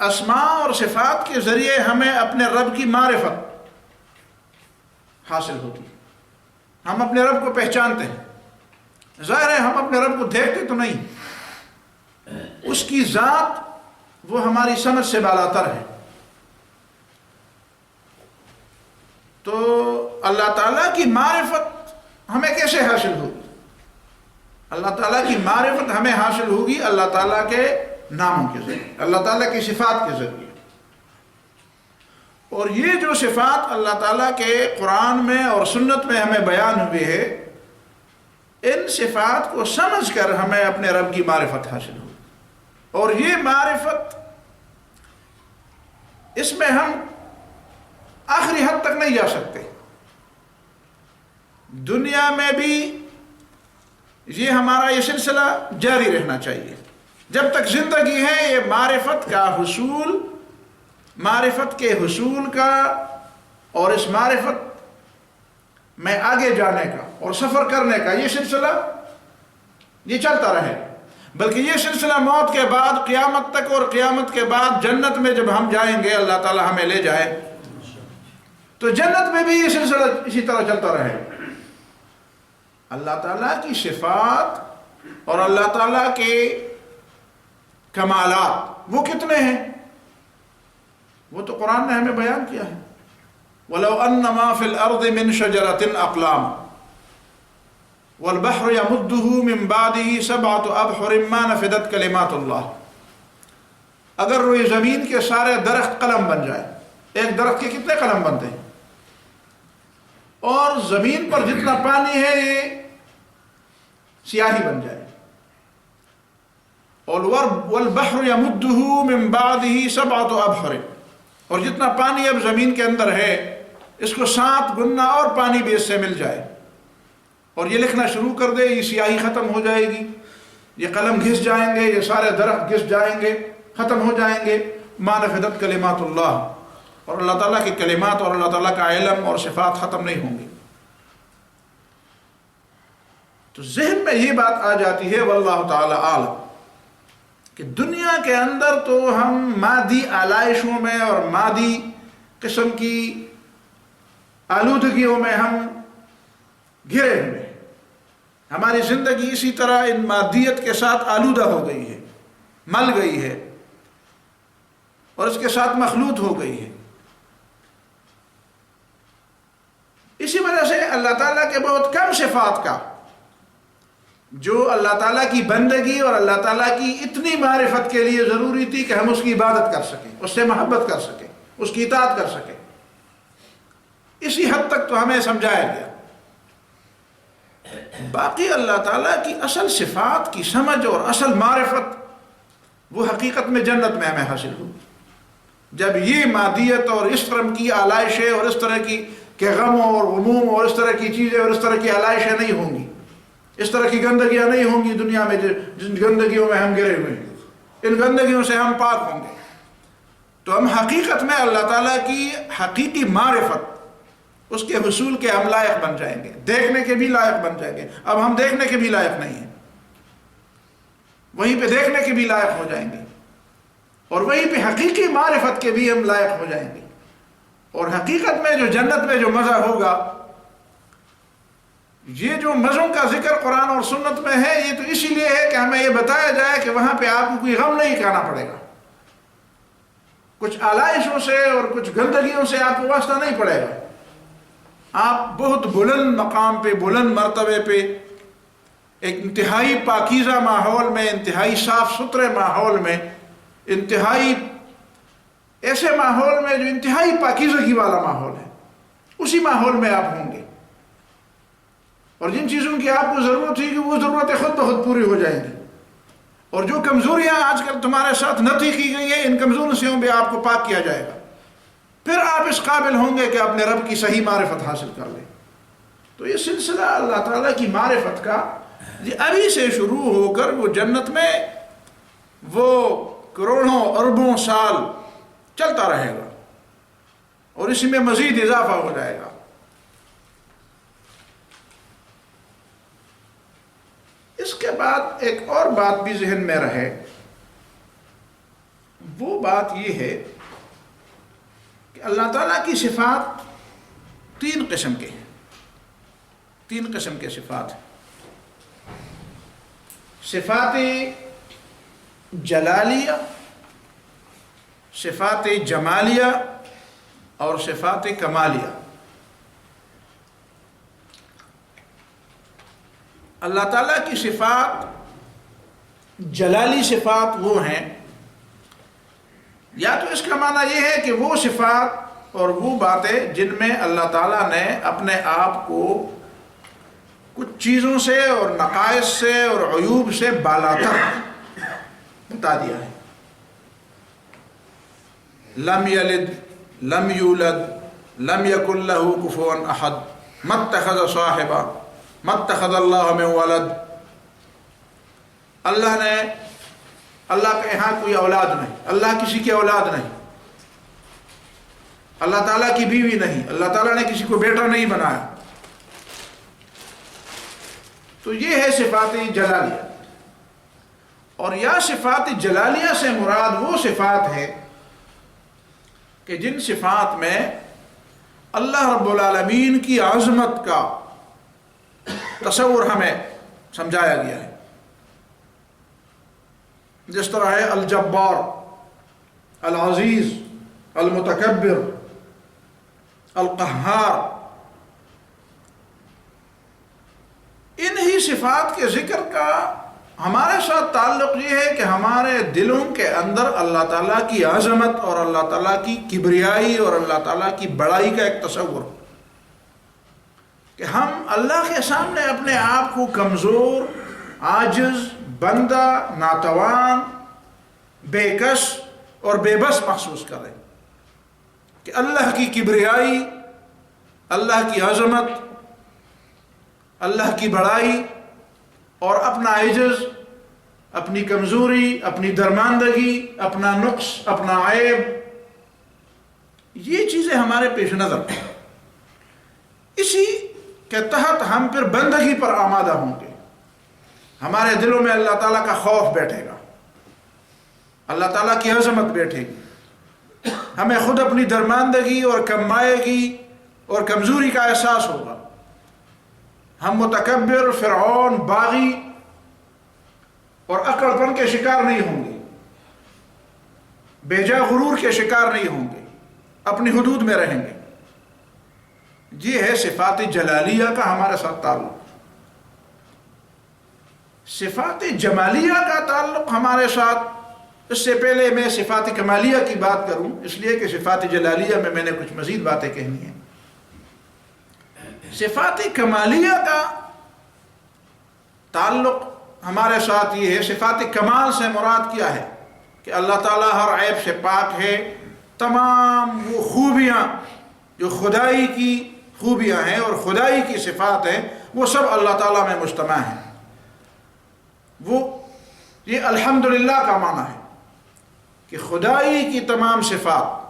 اسماء اور صفات کے ذریعے ہمیں اپنے رب کی معرفت حاصل ہوتی ہے. ہم اپنے رب کو پہچانتے ہیں. ظاہر ہے ہم اپنے رب کو دیکھتے تو نہیں، اس کی ذات وہ ہماری سمجھ سے بالاتر ہے. تو اللہ تعالیٰ کی معرفت ہمیں کیسے حاصل ہوگی؟ اللہ تعالیٰ کی معرفت ہمیں حاصل ہوگی اللہ تعالیٰ کے ناموں کے ذریعے، اللہ تعالیٰ کی صفات کے ذریعے. اور یہ جو صفات اللہ تعالیٰ کے قرآن میں اور سنت میں ہمیں بیان ہوئی ہے، ان صفات کو سمجھ کر ہمیں اپنے رب کی معرفت حاصل ہوگی. اور یہ معرفت، اس میں ہم آخری حد تک نہیں جا سکتے. دنیا میں بھی یہ ہمارا یہ سلسلہ جاری رہنا چاہیے. جب تک زندگی ہے یہ معرفت کا حصول، معرفت کے حصول کا اور اس معرفت میں آگے جانے کا اور سفر کرنے کا یہ سلسلہ یہ چلتا رہے. بلکہ یہ سلسلہ موت کے بعد قیامت تک، اور قیامت کے بعد جنت میں جب ہم جائیں گے، اللہ تعالی ہمیں لے جائے، تو جنت میں بھی یہ سلسلہ اسی طرح چلتا رہے. اللہ تعالیٰ کی صفات اور اللہ تعالیٰ کے کمالات وہ کتنے ہیں، وہ تو قرآن نے ہمیں بیان کیا ہے. وَلَوْ أَنَّ مَا فِي الْأَرْضِ مِنْ شَجَرَةٍ أَقْلَامٌ وَالْبَحْرُ يَمُدُّهُ مِنْ بَعْدِهِ سَبْعَةُ أَبْحُرٍ مَا نَفِدَتْ كَلِمَاتُ اللَّهِ. اگر روئے زمین کے سارے درخت قلم بن جائے، ایک درخت کے کتنے قلم بنتے ہیں؟ اور زمین پر جتنا پانی ہے یہ سیاہی بن جائے. اور وَالْبَحْرُ يَمُدُّهُ مِنْ بَعْدِهِ سَبْعَةُ أَبْحُرٍ، اور جتنا پانی اب زمین کے اندر ہے اس کو 7 گنا اور پانی بھی اس سے مل جائے اور یہ لکھنا شروع کر دے، یہ سیاہی ختم ہو جائے گی، یہ قلم گھس جائیں گے، یہ سارے درخت گھس جائیں گے، ختم ہو جائیں گے. ما نفدت کلمات اللہ، اور اللہ تعالیٰ کی کلمات اور اللہ تعالیٰ کا علم اور صفات ختم نہیں ہوں گی. تو ذہن میں یہ بات آ جاتی ہے واللہ تعالی عالم کہ دنیا کے اندر تو ہم مادی آلائشوں میں اور مادی قسم کی آلودگیوں میں ہم گھرے ہوئے ہیں. ہماری زندگی اسی طرح ان مادیت کے ساتھ آلودہ ہو گئی ہے، مل گئی ہے اور اس کے ساتھ مخلوط ہو گئی ہے. اسی وجہ سے اللہ تعالیٰ کے بہت کم صفات کا جو اللہ تعالیٰ کی بندگی اور اللہ تعالیٰ کی اتنی معرفت کے لیے ضروری تھی کہ ہم اس کی عبادت کر سکیں، اس سے محبت کر سکیں، اس کی اطاعت کر سکیں، اسی حد تک تو ہمیں سمجھایا گیا. باقی اللہ تعالیٰ کی اصل صفات کی سمجھ اور اصل معرفت وہ حقیقت میں جنت میں ہمیں حاصل ہوگی جب یہ مادیت اور اس طرح کی آلائشیں اور اس طرح کی کہ غموں اور غموم اور اس طرح کی چیزیں اور اس طرح کی آلائشیں نہیں ہوں گی، اس طرح کی گندگیاں نہیں ہوں گی دنیا میں جن گندگیوں میں ہم گرے ہوئے ہیں. ان گندگیوں سے ہم پاک ہوں گے تو ہم حقیقت میں اللہ تعالیٰ کی حقیقی معرفت اس کے حصول کے ہم لائق بن جائیں گے، دیکھنے کے بھی لائق بن جائیں گے. اب ہم دیکھنے کے بھی لائق نہیں ہیں، وہیں پہ دیکھنے کے بھی لائق ہو جائیں گے اور وہیں پہ حقیقی معرفت کے بھی ہم لائق ہو جائیں گے. اور حقیقت میں جو جنت میں جو مزہ ہوگا، یہ جو مزوں کا ذکر قرآن اور سنت میں ہے، یہ تو اسی لیے ہے کہ ہمیں یہ بتایا جائے کہ وہاں پہ آپ کو کوئی غم نہیں کھانا پڑے گا، کچھ آلائشوں سے اور کچھ گندگیوں سے آپ کو واسطہ نہیں پڑے گا. آپ بہت بلند مقام پہ، بلند مرتبے پہ، ایک انتہائی پاکیزہ ماحول میں، انتہائی صاف ستھرے ماحول میں، انتہائی ایسے ماحول میں جو انتہائی پاکیزگی والا ماحول ہے، اسی ماحول میں آپ ہوں گے. اور جن چیزوں کی آپ کو ضرورت ہے کہ وہ ضرورتیں خود بخود پوری ہو جائیں گی. اور جو کمزوریاں آج کل تمہارے ساتھ نتی کی گئی ہیں، ان کمزوریوں بھی آپ کو پاک کیا جائے گا. پھر آپ اس قابل ہوں گے کہ اپنے رب کی صحیح معرفت حاصل کر لیں. تو یہ سلسلہ اللہ تعالیٰ کی معرفت کا یہ ابھی سے شروع ہو کر وہ جنت میں وہ کروڑوں اربوں سال چلتا رہے گا اور اسی میں مزید اضافہ ہو جائے گا. اس کے بعد ایک اور بات بھی ذہن میں رہے، وہ بات یہ ہے کہ اللہ تعالیٰ کی صفات تین قسم کے ہیں، تین قسم کے صفات ہیں. صفات جلالیہ، صفات جمالیہ اور صفات کمالیہ. اللہ تعالیٰ کی صفات جلالی صفات وہ ہیں، یا تو اس کا معنی یہ ہے کہ وہ صفات اور وہ باتیں جن میں اللہ تعالیٰ نے اپنے آپ کو کچھ چیزوں سے اور نقائص سے اور عیوب سے بالاتر بتا دیا ہے. لم یلد لم یولد لم یکن لہ کفوا احد ما اتخذ صاحبا ما اتخذ اللہ من ولد. اللہ کے یہاں کوئی اولاد نہیں، اللہ کسی کی اولاد نہیں، اللہ تعالیٰ کی بیوی نہیں، اللہ تعالیٰ نے کسی کو بیٹا نہیں بنایا. تو یہ ہے صفات جلالیہ. اور یا صفات جلالیہ سے مراد وہ صفات ہے کہ جن صفات میں اللہ رب العالمین کی عظمت کا تصور ہمیں سمجھایا گیا ہے. جس طرح ہے الجبار، العزیز، المتکبر، القہار. انہی صفات کے ذکر کا ہمارے ساتھ تعلق یہ ہے کہ ہمارے دلوں کے اندر اللہ تعالیٰ کی عظمت اور اللہ تعالیٰ کی کبریائی اور اللہ تعالیٰ کی بڑائی کا ایک تصور، کہ ہم اللہ کے سامنے اپنے آپ کو کمزور، عاجز، بندہ، ناتوان، بے کس اور بے بس محسوس کریں. کہ اللہ کی کبریائی، اللہ کی عظمت، اللہ کی بڑائی اور اپنا عجز، اپنی کمزوری، اپنی درماندگی، اپنا نقص، اپنا عیب، یہ چیزیں ہمارے پیش نظر ہیں. اسی کے تحت ہم پھر بندگی پر آمادہ ہوں گے. ہمارے دلوں میں اللہ تعالیٰ کا خوف بیٹھے گا، اللہ تعالیٰ کی عظمت بیٹھے گی، ہمیں خود اپنی درماندگی اور کمائیگی اور کمزوری کا احساس ہوگا، ہم متکبر، فرعون، باغی اور اکڑ پن کے شکار نہیں ہوں گے، بے جا غرور کے شکار نہیں ہوں گے، اپنی حدود میں رہیں گے۔ یہ ہے صفات جلالیہ کا ہمارے ساتھ تعلق۔ صفات جمالیہ کا تعلق ہمارے ساتھ، اس سے پہلے میں صفات کمالیہ کی بات کروں، اس لیے کہ صفات جلالیہ میں نے کچھ مزید باتیں کہنی ہیں۔ صفات کمالیہ کا تعلق ہمارے ساتھ یہ ہے، صفات کمال سے مراد کیا ہے کہ اللہ تعالیٰ ہر عیب سے پاک ہے، تمام وہ خوبیاں جو خدائی کی خوبیاں ہیں اور خدائی کی صفات ہیں وہ سب اللہ تعالیٰ میں مجتمع ہیں۔ وہ یہ الحمدللہ کا معنی ہے کہ خدائی کی تمام صفات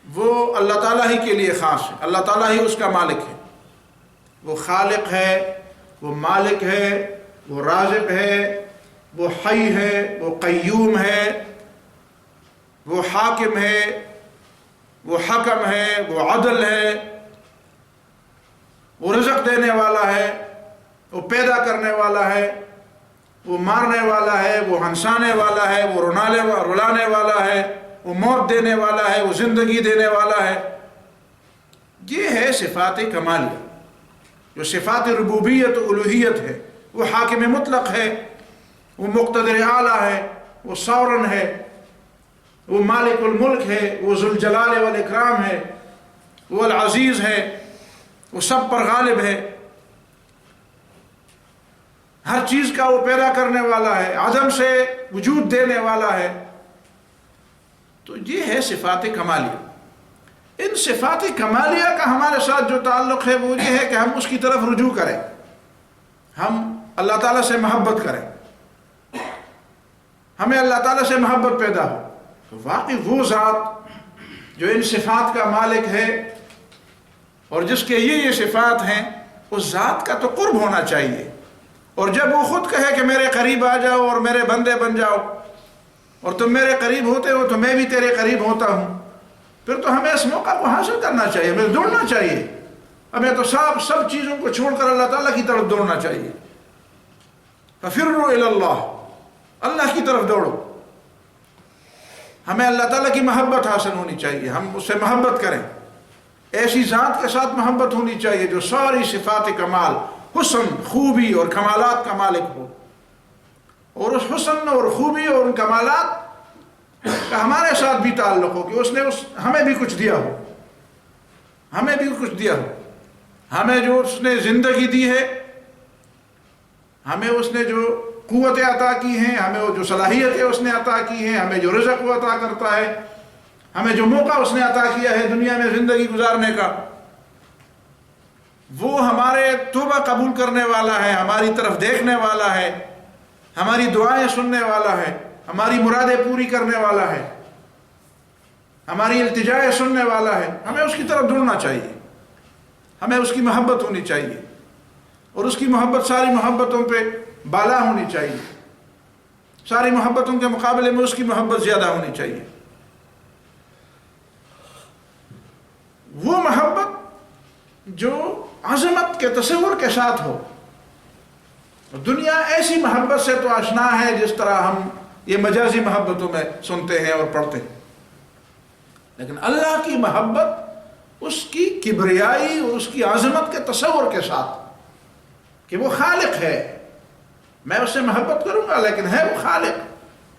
وہ اللہ تعالیٰ ہی کے لیے خاص ہے، اللہ تعالیٰ ہی اس کا مالک ہے، وہ خالق ہے، وہ مالک ہے، وہ رازق ہے، وہ حی ہے، وہ قیوم ہے، وہ حاکم ہے، وہ حکم ہے، وہ عدل ہے، وہ رزق دینے والا ہے، وہ پیدا کرنے والا ہے، وہ مارنے والا ہے، وہ ہنسانے والا ہے، وہ رلانے والا ہے، وہ موت دینے والا ہے، وہ زندگی دینے والا ہے۔ یہ ہے صفات کمالیہ۔ جو صفات ربوبیت و الوہیت ہے وہ حاکم مطلق ہے، وہ مقتدر اعلیٰ ہے، وہ ساورن ہے، وہ مالک الملک ہے، وہ ذوالجلال والاکرام ہے، وہ العزیز ہے، وہ سب پر غالب ہے، ہر چیز کا وہ پیدا کرنے والا ہے، عدم سے وجود دینے والا ہے۔ تو یہ ہے صفات کمالیہ۔ ان صفات کمالیہ کا ہمارے ساتھ جو تعلق ہے وہ یہ ہے کہ ہم اس کی طرف رجوع کریں، ہم اللہ تعالیٰ سے محبت کریں، ہمیں اللہ تعالیٰ سے محبت پیدا ہو۔ تو واقعی وہ ذات جو ان صفات کا مالک ہے اور جس کے یہ صفات ہیں، اس ذات کا تو قرب ہونا چاہیے۔ اور جب وہ خود کہے کہ میرے قریب آ جاؤ اور میرے بندے بن جاؤ، اور تم میرے قریب ہوتے ہو تو میں بھی تیرے قریب ہوتا ہوں، پھر تو ہمیں اس موقع کو حاصل کرنا چاہیے، ہمیں دوڑنا چاہیے، ہمیں تو سب چیزوں کو چھوڑ کر اللہ تعالیٰ کی طرف دوڑنا چاہیے۔ فَفِرُّوا إِلَى اللَّهِ، اللہ کی طرف دوڑو۔ ہمیں اللہ تعالیٰ کی محبت حاصل ہونی چاہیے، ہم اس سے محبت کریں، ایسی ذات کے ساتھ محبت ہونی چاہیے جو ساری صفات کمال، حسن، خوبی اور کمالات کا مالک ہو، اور اس حسن اور خوبی اور ان کمالات کا ہمارے ساتھ بھی تعلق ہو کہ اس نے ہمیں بھی کچھ دیا ہو، ہمیں بھی کچھ دیا ہو، ہمیں جو اس نے زندگی دی ہے، ہمیں اس نے جو قوتیں عطا کی ہیں، ہمیں جو صلاحیتیں اس نے عطا کی ہیں، ہمیں جو رزق وہ عطا کرتا ہے، ہمیں جو موقع اس نے عطا کیا ہے دنیا میں زندگی گزارنے کا، وہ ہمارے توبہ قبول کرنے والا ہے، ہماری طرف دیکھنے والا ہے، ہماری دعائیں سننے والا ہے، ہماری مرادیں پوری کرنے والا ہے، ہماری التجائیں سننے والا ہے۔ ہمیں اس کی طرف دوڑنا چاہیے، ہمیں اس کی محبت ہونی چاہیے، اور اس کی محبت ساری محبتوں پہ بالا ہونی چاہیے، ساری محبتوں کے مقابلے میں اس کی محبت زیادہ ہونی چاہیے۔ وہ محبت جو عظمت کے تصور کے ساتھ ہو۔ دنیا ایسی محبت سے تو آشنا ہے جس طرح ہم یہ مجازی محبتوں میں سنتے ہیں اور پڑھتے ہیں، لیکن اللہ کی محبت اس کی کبریائی اور اس کی عظمت کے تصور کے ساتھ کہ وہ خالق ہے، میں اس سے محبت کروں گا لیکن ہے وہ خالق،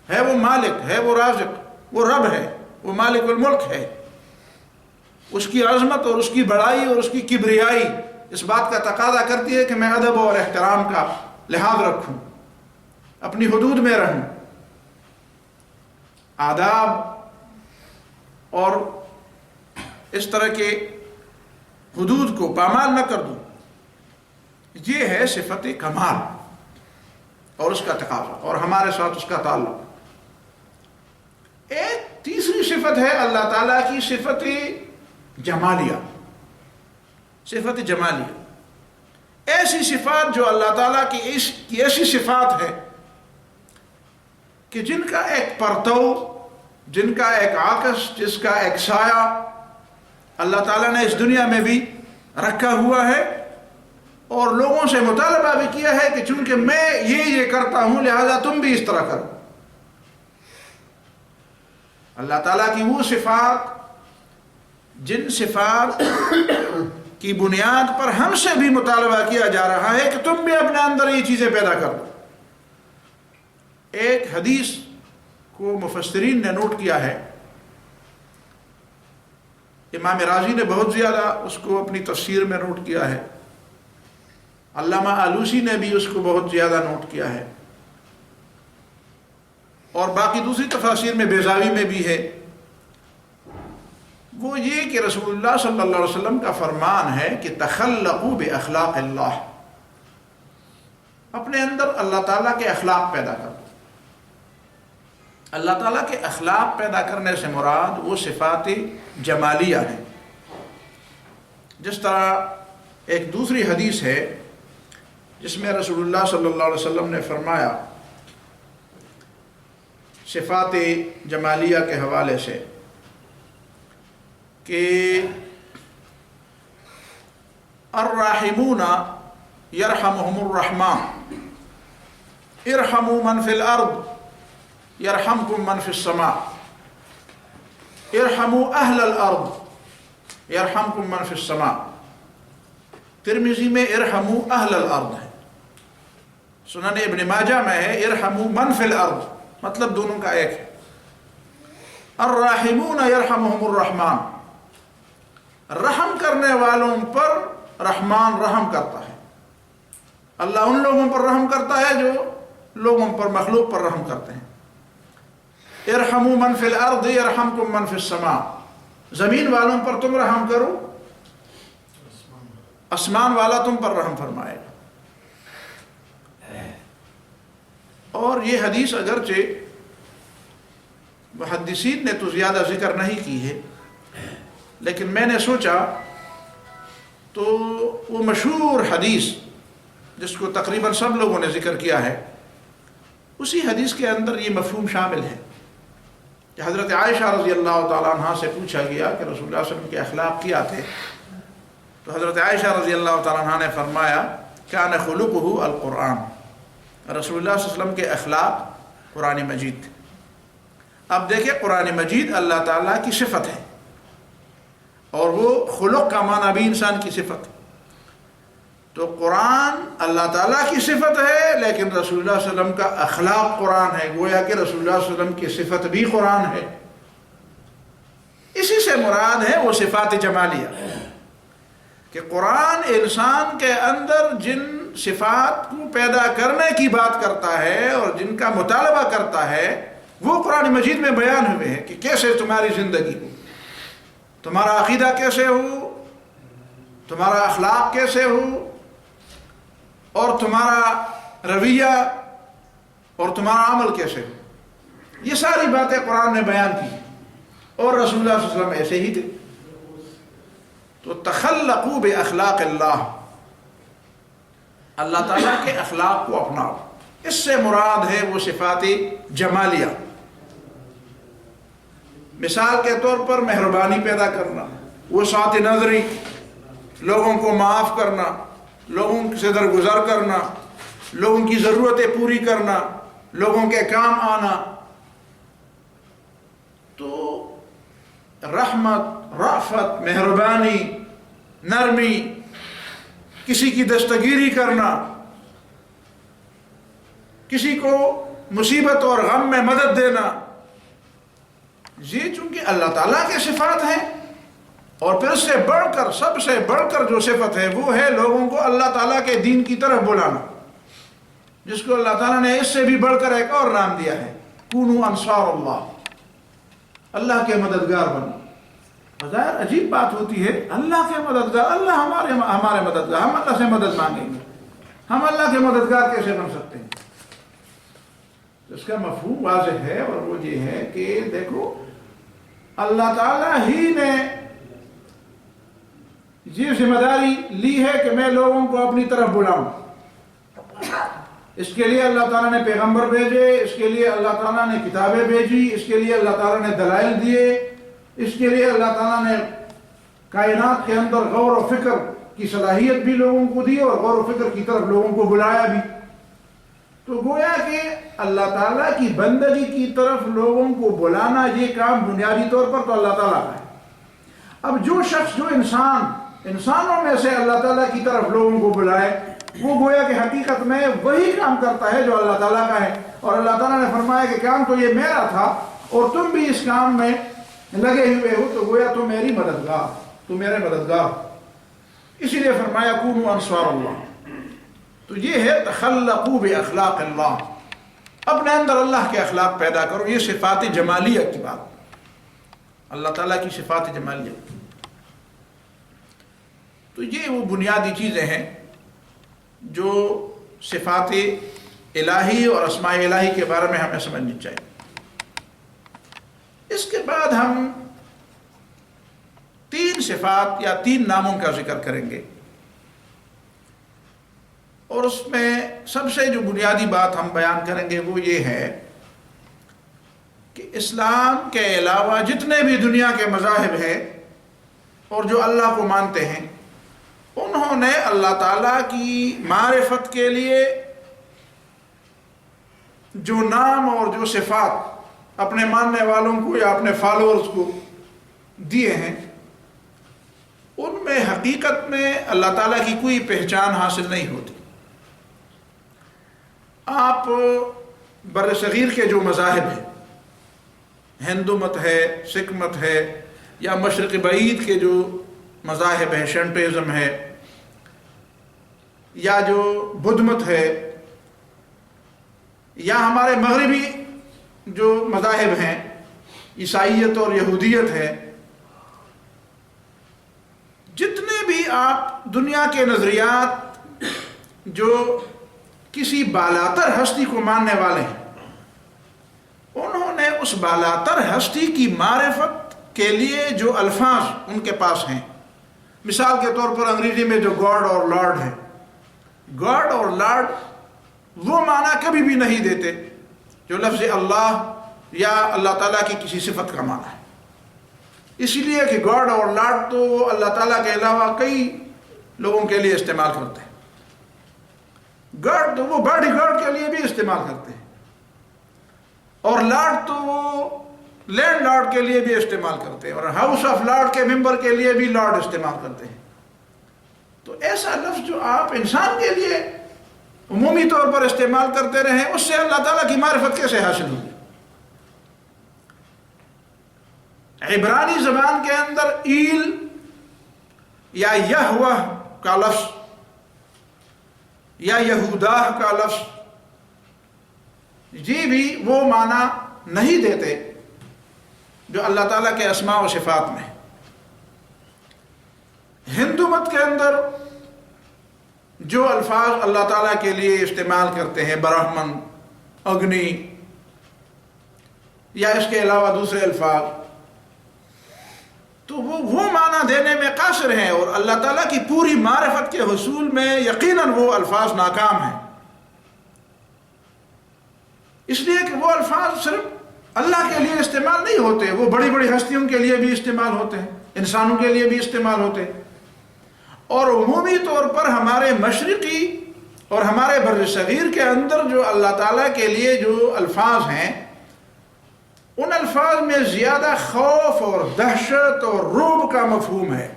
ہے وہ مالک، ہے وہ رازق، وہ رب ہے، وہ مالک الملک ہے۔ اس کی عظمت اور اس کی بڑائی اور اس کی کبریائی اس بات کا تقاضا کرتی ہے کہ میں ادب اور احترام کا لحاظ رکھوں، اپنی حدود میں رہوں، آداب اور اس طرح کے حدود کو پامال نہ کر دوں۔ یہ ہے صفت کمال اور اس کا تقاضا اور ہمارے ساتھ اس کا تعلق۔ ایک تیسری صفت ہے اللہ تعالیٰ کی صفت جمالیہ۔ صفت جمالیہ ایسی صفات جو اللہ تعالیٰ کی ایسی صفات ہے کہ جن کا ایک پرتو، جن کا ایک عکس، جس کا ایک سایہ اللہ تعالیٰ نے اس دنیا میں بھی رکھا ہوا ہے، اور لوگوں سے مطالبہ بھی کیا ہے کہ چونکہ میں یہ کرتا ہوں لہذا تم بھی اس طرح کرو۔ اللہ تعالیٰ کی وہ صفات جن صفات کی بنیاد پر ہم سے بھی مطالبہ کیا جا رہا ہے کہ تم بھی اپنے اندر یہ چیزیں پیدا کر دو۔ ایک حدیث کو مفسرین نے نوٹ کیا ہے، امام رازی نے بہت زیادہ اس کو اپنی تفسیر میں نوٹ کیا ہے، علامہ آلوسی نے بھی اس کو بہت زیادہ نوٹ کیا ہے، اور باقی دوسری تفاسیر میں بیضاوی میں بھی ہے۔ وہ یہ کہ رسول اللہ صلی اللہ علیہ وسلم کا فرمان ہے کہ تخلقوا باخلاق اللہ، اپنے اندر اللہ تعالیٰ کے اخلاق پیدا کرو۔ اللہ تعالیٰ کے اخلاق پیدا کرنے سے مراد وہ صفات جمالیہ ہیں۔ جس طرح ایک دوسری حدیث ہے جس میں رسول اللہ صلی اللہ علیہ وسلم نے فرمایا صفات جمالیہ کے حوالے سے کہ الراحمون یرحمہم الرحمن ارحموا من فی الارض یرحمکم من فی السماء ارحموا اہل الارض یرحمکم من فی السماء۔ ترمذی میں ارحموا اہل الارض ہے، سنن ابن ماجہ میں ہے ارحموا من فی الارض، مطلب دونوں کا ایک ہے۔ الراحمون یرحمہم الرحمن، رحم کرنے والوں پر رحمان رحم کرتا ہے۔ اللہ ان لوگوں پر رحم کرتا ہے جو لوگوں پر، مخلوق پر رحم کرتے ہیں۔ ارحموا من فی الارض یرحمکم من فی السماء، زمین والوں پر تم رحم کرو، آسمان والا تم پر رحم فرمائے گا۔ اور یہ حدیث اگرچہ محدثین نے تو زیادہ ذکر نہیں کی ہے، لیکن میں نے سوچا تو وہ مشہور حدیث جس کو تقریباً سب لوگوں نے ذکر کیا ہے، اسی حدیث کے اندر یہ مفہوم شامل ہے کہ حضرت عائشہ رضی اللہ تعالیٰ عنہ سے پوچھا گیا کہ رسول اللہ صلی اللہ علیہ وسلم کے اخلاق کیا تھے، تو حضرت عائشہ رضی اللہ تعالیٰ عنہ نے فرمایا کان خلقہ القرآن، رسول اللہ صلی اللہ علیہ وسلم کے اخلاق قرآن مجید تھے۔ اب دیکھیں قرآن مجید اللہ تعالیٰ کی صفت ہے، اور وہ خلق کا معنی بھی انسان کی صفت ہے، تو قرآن اللہ تعالیٰ کی صفت ہے لیکن رسول اللہ صلی اللہ علیہ وسلم کا اخلاق قرآن ہے، گویا کہ رسول اللہ صلی اللہ علیہ وسلم کی صفت بھی قرآن ہے۔ اسی سے مراد ہے وہ صفات جمالیہ کہ قرآن انسان کے اندر جن صفات کو پیدا کرنے کی بات کرتا ہے اور جن کا مطالبہ کرتا ہے وہ قرآن مجید میں بیان ہوئے ہیں کہ کیسے تمہاری زندگی ہو، تمہارا عقیدہ کیسے ہو، تمہارا اخلاق کیسے ہو، اور تمہارا رویہ اور تمہارا عمل کیسے ہو۔ یہ ساری باتیں قرآن نے بیان کی، اور رسول اللہ صلی اللہ علیہ وسلم ایسے ہی تھے۔ تو تخلقوا باخلاق اللہ، اللہ تعالیٰ کے اخلاق کو اپناؤ، اس سے مراد ہے وہ صفات جمالیہ۔ مثال کے طور پر مہربانی پیدا کرنا، وسعت نظری، لوگوں کو معاف کرنا، لوگوں سے درگزر کرنا، لوگوں کی ضرورتیں پوری کرنا، لوگوں کے کام آنا۔ تو رحمت، رأفت، مہربانی، نرمی، کسی کی دستگیری کرنا، کسی کو مصیبت اور غم میں مدد دینا، یہ چونکہ اللہ تعالیٰ کے صفات ہیں، اور پھر سے بڑھ کر، سب سے بڑھ کر جو صفت ہے وہ ہے لوگوں کو اللہ تعالیٰ کے دین کی طرف بلانا، جس کو اللہ تعالیٰ نے اس سے بھی بڑھ کر ایک اور نام دیا ہے، کونوا انصار اللہ، اللہ کے مددگار بنو۔ بظاہر عجیب بات ہوتی ہے، اللہ کے مددگار، اللہ ہمارے مددگار، ہم اللہ سے مدد مانگیں گے، ہم اللہ کے مددگار کیسے بن سکتے ہیں؟ اس کا مفہوم واضح ہے، اور وہ یہ ہے کہ دیکھو اللہ تعالیٰ ہی نے یہ ذمہ داری لی ہے کہ میں لوگوں کو اپنی طرف بلاؤں. اس کے لیے اللہ تعالیٰ نے پیغمبر بھیجے، اس کے لیے اللہ تعالیٰ نے کتابیں بھیجی، اس کے لیے اللہ تعالیٰ نے دلائل دیے، اس کے لیے اللہ تعالیٰ نے کائنات کے اندر غور و فکر کی صلاحیت بھی لوگوں کو دی اور غور و فکر کی طرف لوگوں کو بلایا بھی. تو گویا کہ اللہ تعالیٰ کی بندگی کی طرف لوگوں کو بلانا یہ کام بنیادی طور پر تو اللہ تعالیٰ کا ہے. اب جو شخص، جو انسانوں میں سے اللہ تعالیٰ کی طرف لوگوں کو بلائے، وہ گویا کہ حقیقت میں وہی کام کرتا ہے جو اللہ تعالیٰ کا ہے. اور اللہ تعالیٰ نے فرمایا کہ کام تو یہ میرا تھا اور تم بھی اس کام میں لگے ہوئے ہو، تو گویا تو میری مددگار، تو میرے مددگار. اسی لیے فرمایا کونوا انصار اللہ. تو یہ ہے تخلقوا باخلاق اللہ، اپنے اندر اللہ کے اخلاق پیدا کرو. یہ صفات جمالیہ کی بات، اللہ تعالیٰ کی صفات جمالیہ. تو یہ وہ بنیادی چیزیں ہیں جو صفات الہی اور اسماء الہی کے بارے میں ہمیں سمجھنی چاہیے. اس کے بعد ہم 3 صفات یا 3 ناموں کا ذکر کریں گے، اور اس میں سب سے جو بنیادی بات ہم بیان کریں گے وہ یہ ہے کہ اسلام کے علاوہ جتنے بھی دنیا کے مذاہب ہیں اور جو اللہ کو مانتے ہیں، انہوں نے اللہ تعالیٰ کی معرفت کے لیے جو نام اور جو صفات اپنے ماننے والوں کو یا اپنے فالوورز کو دیے ہیں، ان میں حقیقت میں اللہ تعالیٰ کی کوئی پہچان حاصل نہیں ہوتی. آپ بر صغیر کے جو مذاہب ہیں، ہندو مت ہے، سکھ مت ہے، یا مشرق بعید کے جو مذاہب ہیں، شنٹوازم ہے، یا جو بدھ مت ہے، یا ہمارے مغربی جو مذاہب ہیں، عیسائیت اور یہودیت ہے، جتنے بھی آپ دنیا کے نظریات جو کسی بالاتر ہستی کو ماننے والے ہیں، انہوں نے اس بالاتر ہستی کی معرفت کے لیے جو الفاظ ان کے پاس ہیں، مثال کے طور پر انگریزی میں جو گاڈ اور لارڈ ہے، گاڈ اور لارڈ وہ معنی کبھی بھی نہیں دیتے جو لفظ اللہ یا اللہ تعالیٰ کی کسی صفت کا معنی ہے. اسی لیے کہ گاڈ اور لارڈ تو وہ اللہ تعالیٰ کے علاوہ کئی لوگوں کے لیے استعمال کرتے ہیں. گاڈ تو وہ باڈی گارڈ کے لیے بھی استعمال کرتے ہیں، اور لارڈ تو وہ لینڈ لارڈ کے لیے بھی استعمال کرتے ہیں، اور ہاؤس آف لارڈ کے ممبر کے لیے بھی لارڈ استعمال کرتے ہیں. تو ایسا لفظ جو آپ انسان کے لیے عمومی طور پر استعمال کرتے رہیں، اس سے اللہ تعالیٰ کی معرفت کیسے حاصل ہوگی؟ عبرانی زبان کے اندر ایل یا یہوہ کا لفظ یا یہودہ کا لفظ یہ بھی وہ معنی نہیں دیتے جو اللہ تعالیٰ کے اسماء و صفات میں. ہندو مت کے اندر جو الفاظ اللہ تعالیٰ کے لیے استعمال کرتے ہیں، برہمن، اگنی، یا اس کے علاوہ دوسرے الفاظ، تو وہ معنی دینے میں قاصر ہیں، اور اللہ تعالیٰ کی پوری معرفت کے حصول میں یقیناً وہ الفاظ ناکام ہیں. اس لیے کہ وہ الفاظ صرف اللہ کے لیے استعمال نہیں ہوتے، وہ بڑی بڑی ہستیوں کے لیے بھی استعمال ہوتے ہیں، انسانوں کے لیے بھی استعمال ہوتے ہیں. اور عمومی طور پر ہمارے مشرقی اور ہمارے بر صغیر کے اندر جو اللہ تعالیٰ کے لیے جو الفاظ ہیں، ان الفاظ میں زیادہ خوف اور دہشت اور رعب کا مفہوم ہے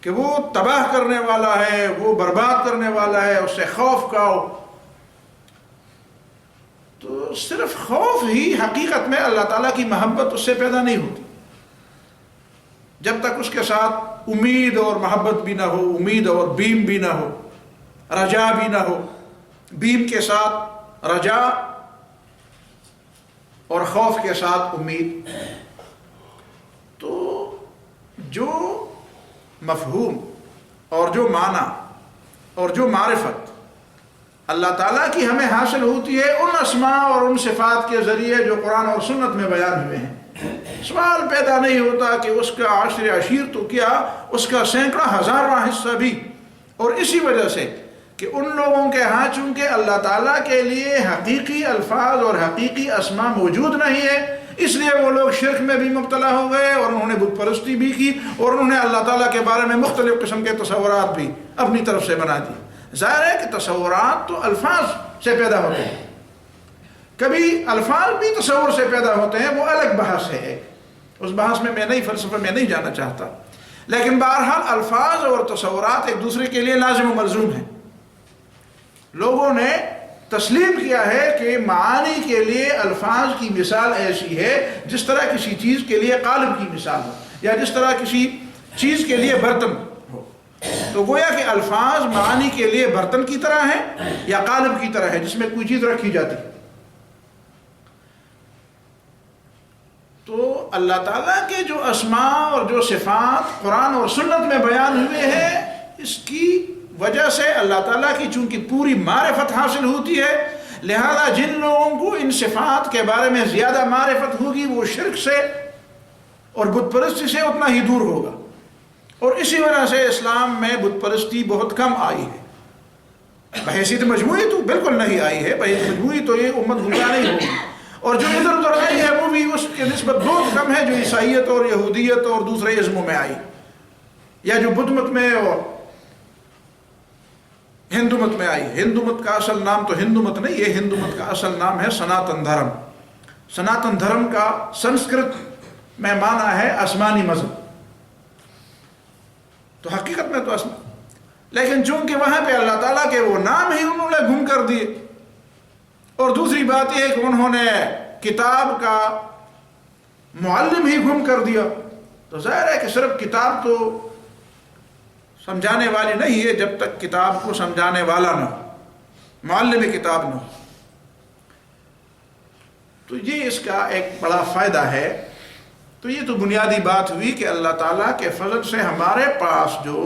کہ وہ تباہ کرنے والا ہے، وہ برباد کرنے والا ہے، اس سے خوف کا ہو. تو صرف خوف ہی حقیقت میں اللہ تعالیٰ کی محبت اس سے پیدا نہیں ہوتی جب تک اس کے ساتھ امید اور محبت بھی نہ ہو، امید اور بیم بھی نہ ہو، رجا بھی نہ ہو. بیم کے ساتھ رجا اور خوف کے ساتھ امید. تو جو مفہوم اور جو معنی اور جو معرفت اللہ تعالیٰ کی ہمیں حاصل ہوتی ہے ان اسماء اور ان صفات کے ذریعے جو قرآن اور سنت میں بیان ہوئے ہیں۔ سوال پیدا نہیں ہوتا کہ اس کا عشر عشیر تو کیا، اس کا سینکڑا ہزارواں حصہ بھی۔ اور اسی وجہ سے کہ ان لوگوں کے ہاں چونکہ اللہ تعالیٰ کے لیے حقیقی الفاظ اور حقیقی اسماء موجود نہیں ہے، اس لیے وہ لوگ شرک میں بھی مبتلا ہو گئے اور انہوں نے بت پرستی بھی کی اور انہوں نے اللہ تعالیٰ کے بارے میں مختلف قسم کے تصورات بھی اپنی طرف سے بنا دی۔ ظاہر ہے کہ تصورات تو الفاظ سے پیدا ہوتے ہیں، کبھی الفاظ بھی تصور سے پیدا ہوتے ہیں، وہ الگ بحث ہے، اس بحث میں نہیں فلسفہ میں نہیں جانا چاہتا، لیکن بہرحال الفاظ اور تصورات ایک دوسرے کے لیے لازم و ملزوم ہیں۔ لوگوں نے تسلیم کیا ہے کہ معانی کے لیے الفاظ کی مثال ایسی ہے جس طرح کسی چیز کے لیے قالب کی مثال ہو یا جس طرح کسی چیز کے لیے برتن ہو، تو گویا کہ الفاظ معانی کے لیے برتن کی طرح ہیں یا قالب کی طرح ہے جس میں کوئی چیز رکھی جاتی ہے۔ تو اللہ تعالیٰ کے جو اسماء اور جو صفات قرآن اور سنت میں بیان ہوئے ہیں، اس کی وجہ سے اللہ تعالیٰ کی چونکہ پوری معرفت حاصل ہوتی ہے، لہذا جن لوگوں کو ان صفات کے بارے میں زیادہ معرفت ہوگی وہ شرک سے اور بت پرستی سے اتنا ہی دور ہوگا۔ اور اسی وجہ سے اسلام میں بت پرستی بہت کم آئی ہے، بحیثیت مجموعی تو بالکل نہیں آئی ہے، بحیثیت مجموعی تو یہ امت گمراہ نہیں ہوگی، اور جو ادھر ادھر آئی ہے وہ بھی اس کے نسبت بہت کم ہے جو عیسائیت اور یہودیت اور دوسرے ازموں میں آئی، یا جو بدھ مت میں اور ہندو مت میں آئی۔ ہندو مت کا اصل نام تو ہندو مت نہیں، یہ ہندو مت کا اصل نام ہے سناتن دھرم۔ سناتن دھرم کا سنسکرت میں معنی ہے آسمانی مذہب، تو حقیقت میں تو لیکن چونکہ وہاں پہ اللہ تعالیٰ کے وہ نام ہی انہوں نے گم کر دیے، اور دوسری بات یہ ہے کہ انہوں نے کتاب کا معلم ہی گم کر دیا، تو ظاہر ہے کہ صرف کتاب تو سمجھانے والی نہیں ہے جب تک کتاب کو سمجھانے والا نہ ہو، معلم کتاب نہ ہو۔ تو یہ اس کا ایک بڑا فائدہ ہے۔ تو یہ تو بنیادی بات ہوئی کہ اللہ تعالیٰ کے فضل سے ہمارے پاس جو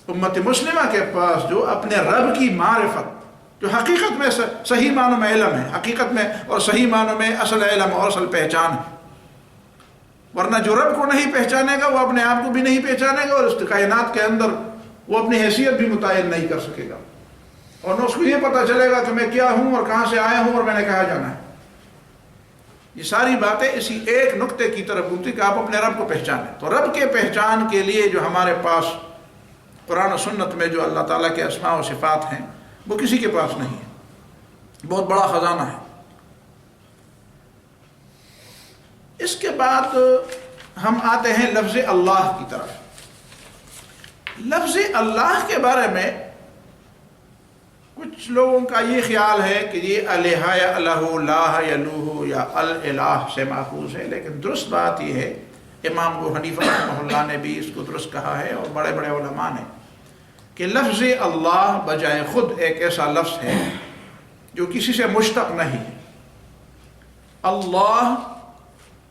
امت مسلمہ کے پاس جو اپنے رب کی معرفت، جو حقیقت میں صحیح معنوں میں علم ہے، حقیقت میں اور صحیح معنوں میں اصل علم اور اصل پہچان ہے، ورنہ جو رب کو نہیں پہچانے گا وہ اپنے آپ کو بھی نہیں پہچانے گا، اور اس کائنات کے اندر وہ اپنی حیثیت بھی متعین نہیں کر سکے گا، اور نہ اس کو یہ پتہ چلے گا کہ میں کیا ہوں اور کہاں سے آیا ہوں اور میں نے کہاں جانا ہے۔ یہ ساری باتیں اسی ایک نقطے کی طرف گھومتی کہ آپ اپنے رب کو پہچانیں۔ تو رب کے پہچان کے لیے جو ہمارے پاس قرآن و سنت میں جو اللہ تعالیٰ کے اسماء و صفات ہیں وہ کسی کے پاس نہیں ہے، بہت بڑا خزانہ ہے۔ اس کے بعد ہم آتے ہیں لفظ اللہ کی طرف۔ لفظ اللہ کے بارے میں کچھ لوگوں کا یہ خیال ہے کہ یہ الہ یا الہ، لاہ یا لوہ یا الالہ سے ماخوذ ہے، لیکن درست بات یہ ہے، امام ابو حنیفہ رحمہ اللہ نے بھی اس کو درست کہا ہے اور بڑے بڑے علماء نے، کہ لفظ اللہ بجائے خود ایک ایسا لفظ ہے جو کسی سے مشتق نہیں ہے۔ اللہ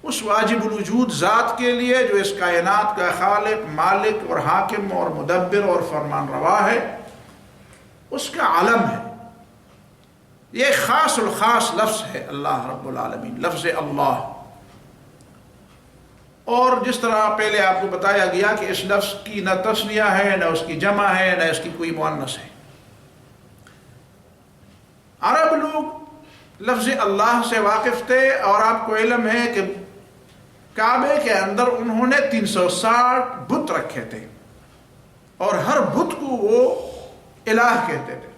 اس واجب الوجود ذات کے لیے جو اس کائنات کا خالق، مالک اور حاکم اور مدبر اور فرمان روا ہے، اس کا علم ہے۔ یہ خاص الخاص لفظ ہے اللہ رب العالمین، لفظ اللہ۔ اور جس طرح پہلے آپ کو بتایا گیا کہ اس لفظ کی نہ تثنیہ ہے، نہ اس کی جمع ہے، نہ اس کی کوئی مؤنث ہے۔ عرب لوگ لفظ اللہ سے واقف تھے، اور آپ کو علم ہے کہ کعبے کے اندر انہوں نے 360 بت رکھے تھے، اور ہر بت کو وہ الہ کہتے تھے،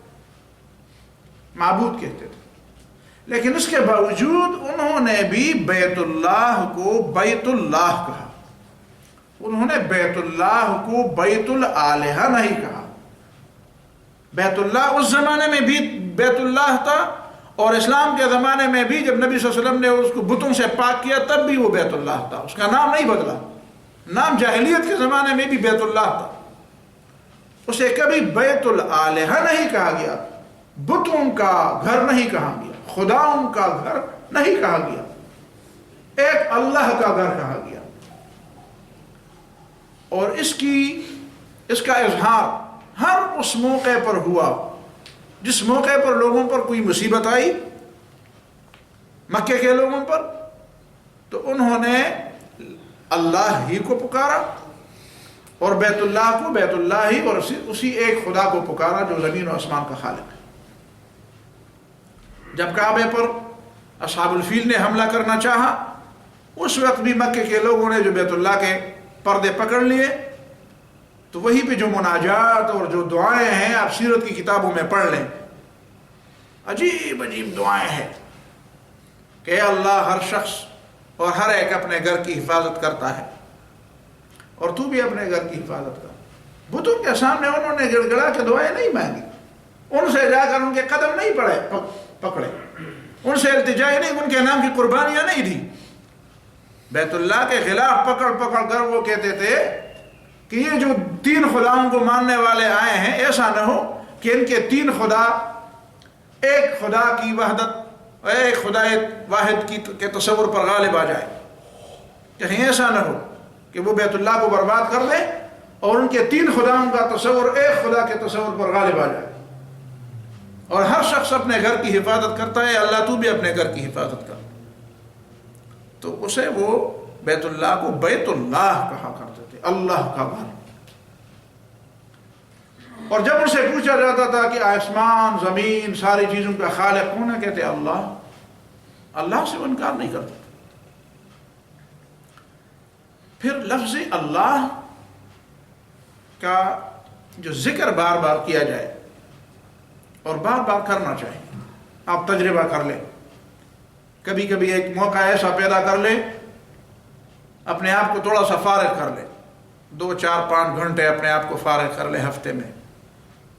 معبود کہتے تھے۔ لیکن اس کے باوجود انہوں نے بھی بیت اللہ کو بیت اللہ کہا، انہوں نے بیت اللہ کو بیت الالہہ نہیں کہا۔ بیت اللہ اس زمانے میں بھی بیت اللہ تھا، اور اسلام کے زمانے میں بھی جب نبی صلی اللہ علیہ وسلم نے اس کو بتوں سے پاک کیا تب بھی وہ بیت اللہ تھا، اس کا نام نہیں بدلا۔ نام جاہلیت کے زمانے میں بھی بیت اللہ تھا، اسے کبھی بیت الالہہ نہیں کہا گیا، بتوں کا گھر نہیں کہا گیا، خداؤں کا گھر نہیں کہا گیا، ایک اللہ کا گھر کہا گیا۔ اور اس کا اظہار ہر اس موقع پر ہوا جس موقع پر لوگوں پر کوئی مصیبت آئی مکے کے لوگوں پر تو انہوں نے اللہ ہی کو پکارا اور بیت اللہ کو بیت اللہ ہی اور اسی ایک خدا کو پکارا جو زمین و آسمان کا خالق ہے۔ جب کعبے پر اصحاب الفیل نے حملہ کرنا چاہا اس وقت بھی مکے کے لوگوں نے جو بیت اللہ کے پردے پکڑ لیے، تو وہی پہ جو مناجات اور جو دعائیں ہیں آپ سیرت کی کتابوں میں پڑھ لیں، عجیب عجیب دعائیں ہیں کہ اے اللہ ہر شخص اور ہر ایک اپنے گھر کی حفاظت کرتا ہے اور تو بھی اپنے گھر کی حفاظت کر۔ بتوں کے سامنے انہوں نے گڑ گڑا کے دعائیں نہیں مانگی، ان سے جا کر ان کے قدم نہیں پکڑے، ان سے التجائے نہیں، ان کے نام کی قربانیاں نہیں دی۔ بیت اللہ کے خلاف پکڑ پکڑ کر وہ کہتے تھے کہ یہ جو 3 خداؤں کو ماننے والے آئے ہیں ایسا نہ ہو کہ ان کے 3 خدا ایک خدا کی وحدت، ایک خدا واحد کے تصور پر غالب آ جائے، کہیں ایسا نہ ہو کہ وہ بیت اللہ کو برباد کر دیں اور ان کے 3 خداؤں کا تصور ایک خدا کے تصور پر غالب آ جائے۔ اور ہر شخص اپنے گھر کی حفاظت کرتا ہے، اللہ تو بھی اپنے گھر کی حفاظت کر، تو اسے وہ بیت اللہ کو بیت اللہ کہا کرتے تھے، اللہ کا گھر۔ اور جب ان سے پوچھا جاتا تھا کہ آسمان زمین ساری چیزوں کا خالق کون ہے، کہتے اللہ، اللہ سے وہ انکار نہیں کرتے۔ پھر لفظ اللہ کا جو ذکر بار بار کیا جائے اور بار بار کرنا چاہیے، آپ تجربہ کر لیں، کبھی کبھی ایک موقع ایسا پیدا کر لیں، اپنے آپ کو تھوڑا سا فارغ کر لیں، 2 4 5 گھنٹے اپنے آپ کو فارغ کر لیں ہفتے میں،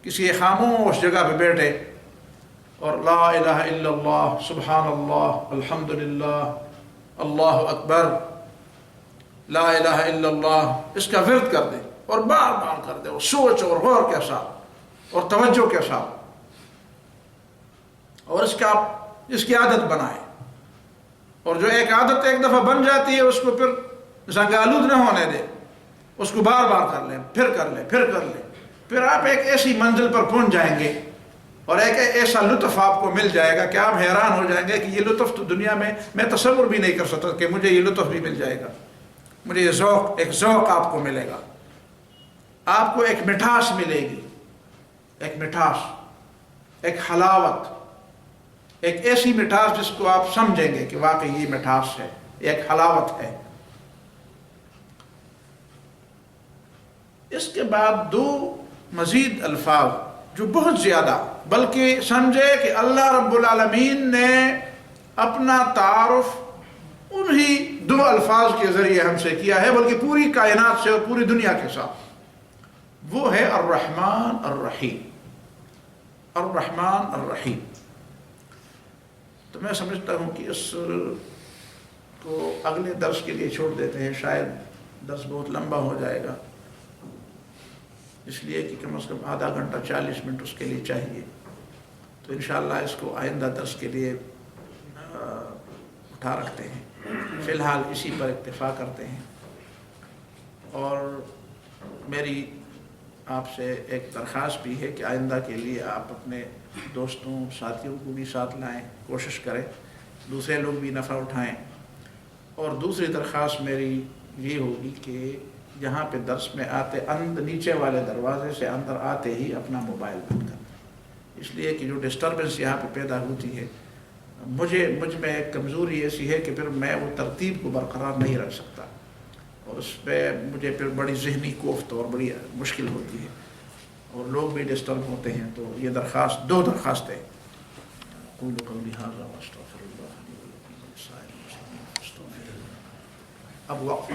کسی خاموش جگہ پہ بیٹھے اور لا الہ الا اللہ، سبحان اللہ، الحمدللہ، اللہ اکبر، لا الہ الا اللہ، اس کا ورد کر دیں اور بار بار کر دیں، اور سوچ اور غور کے ساتھ اور توجہ کے ساتھ، اور اس کی عادت بنائیں۔ اور جو ایک عادت ایک دفعہ بن جاتی ہے اس کو پھر زنگ آلود نہ ہونے دیں، اس کو بار بار کر لیں، پھر کر لیں، پھر کر لیں، پھر آپ ایک ایسی منزل پر پہنچ جائیں گے اور ایک ایسا لطف آپ کو مل جائے گا کہ آپ حیران ہو جائیں گے کہ یہ لطف تو دنیا میں تصور بھی نہیں کر سکتا کہ مجھے یہ لطف بھی مل جائے گا، مجھے یہ ایک ذوق آپ کو ملے گا، آپ کو ایک مٹھاس ملے گی، ایک مٹھاس، ایک حلاوت، ایک ایسی مٹھاس جس کو آپ سمجھیں گے کہ واقعی یہ مٹھاس ہے، ایک حلاوت ہے۔ اس کے بعد 2 مزید الفاظ جو بہت زیادہ، بلکہ سمجھے کہ اللہ رب العالمین نے اپنا تعارف انہی 2 الفاظ کے ذریعے ہم سے کیا ہے، بلکہ پوری کائنات سے اور پوری دنیا کے ساتھ، وہ ہے الرحمن الرحیم، الرحمن الرحیم۔ تو میں سمجھتا ہوں کہ اس کو اگلے درس کے لیے چھوڑ دیتے ہیں، شاید درس بہت لمبا ہو جائے گا، اس لیے کہ کم از کم آدھا گھنٹہ 40 منٹ اس کے لیے چاہیے، تو انشاءاللہ اس کو آئندہ درس کے لیے اٹھا رکھتے ہیں۔ فی الحال اسی پر اکتفا کرتے ہیں، اور میری آپ سے ایک درخواست بھی ہے کہ آئندہ کے لیے آپ اپنے دوستوں ساتھیوں کو بھی ساتھ لائیں، کوشش کریں دوسرے لوگ بھی نفع اٹھائیں۔ اور دوسری درخواست میری یہ ہوگی کہ جہاں پہ درس میں آتے نیچے والے دروازے سے اندر آتے ہی اپنا موبائل بند کر دیں، اس لیے کہ جو ڈسٹربنس یہاں پہ پیدا ہوتی ہے، مجھ میں ایک کمزوری ایسی ہے کہ پھر میں وہ ترتیب کو برقرار نہیں رکھ سکتا، اور اس پہ مجھے پھر بڑی ذہنی کوفت اور بڑی مشکل ہوتی ہے، اور لوگ بھی ڈسٹرب ہوتے ہیں۔ تو یہ درخواست، 2 درخواستیں، قولوا قولی ھذا واستغفر اللہ لی ولکم ولسائر المسلمین فاستغفروہ۔ اب وقف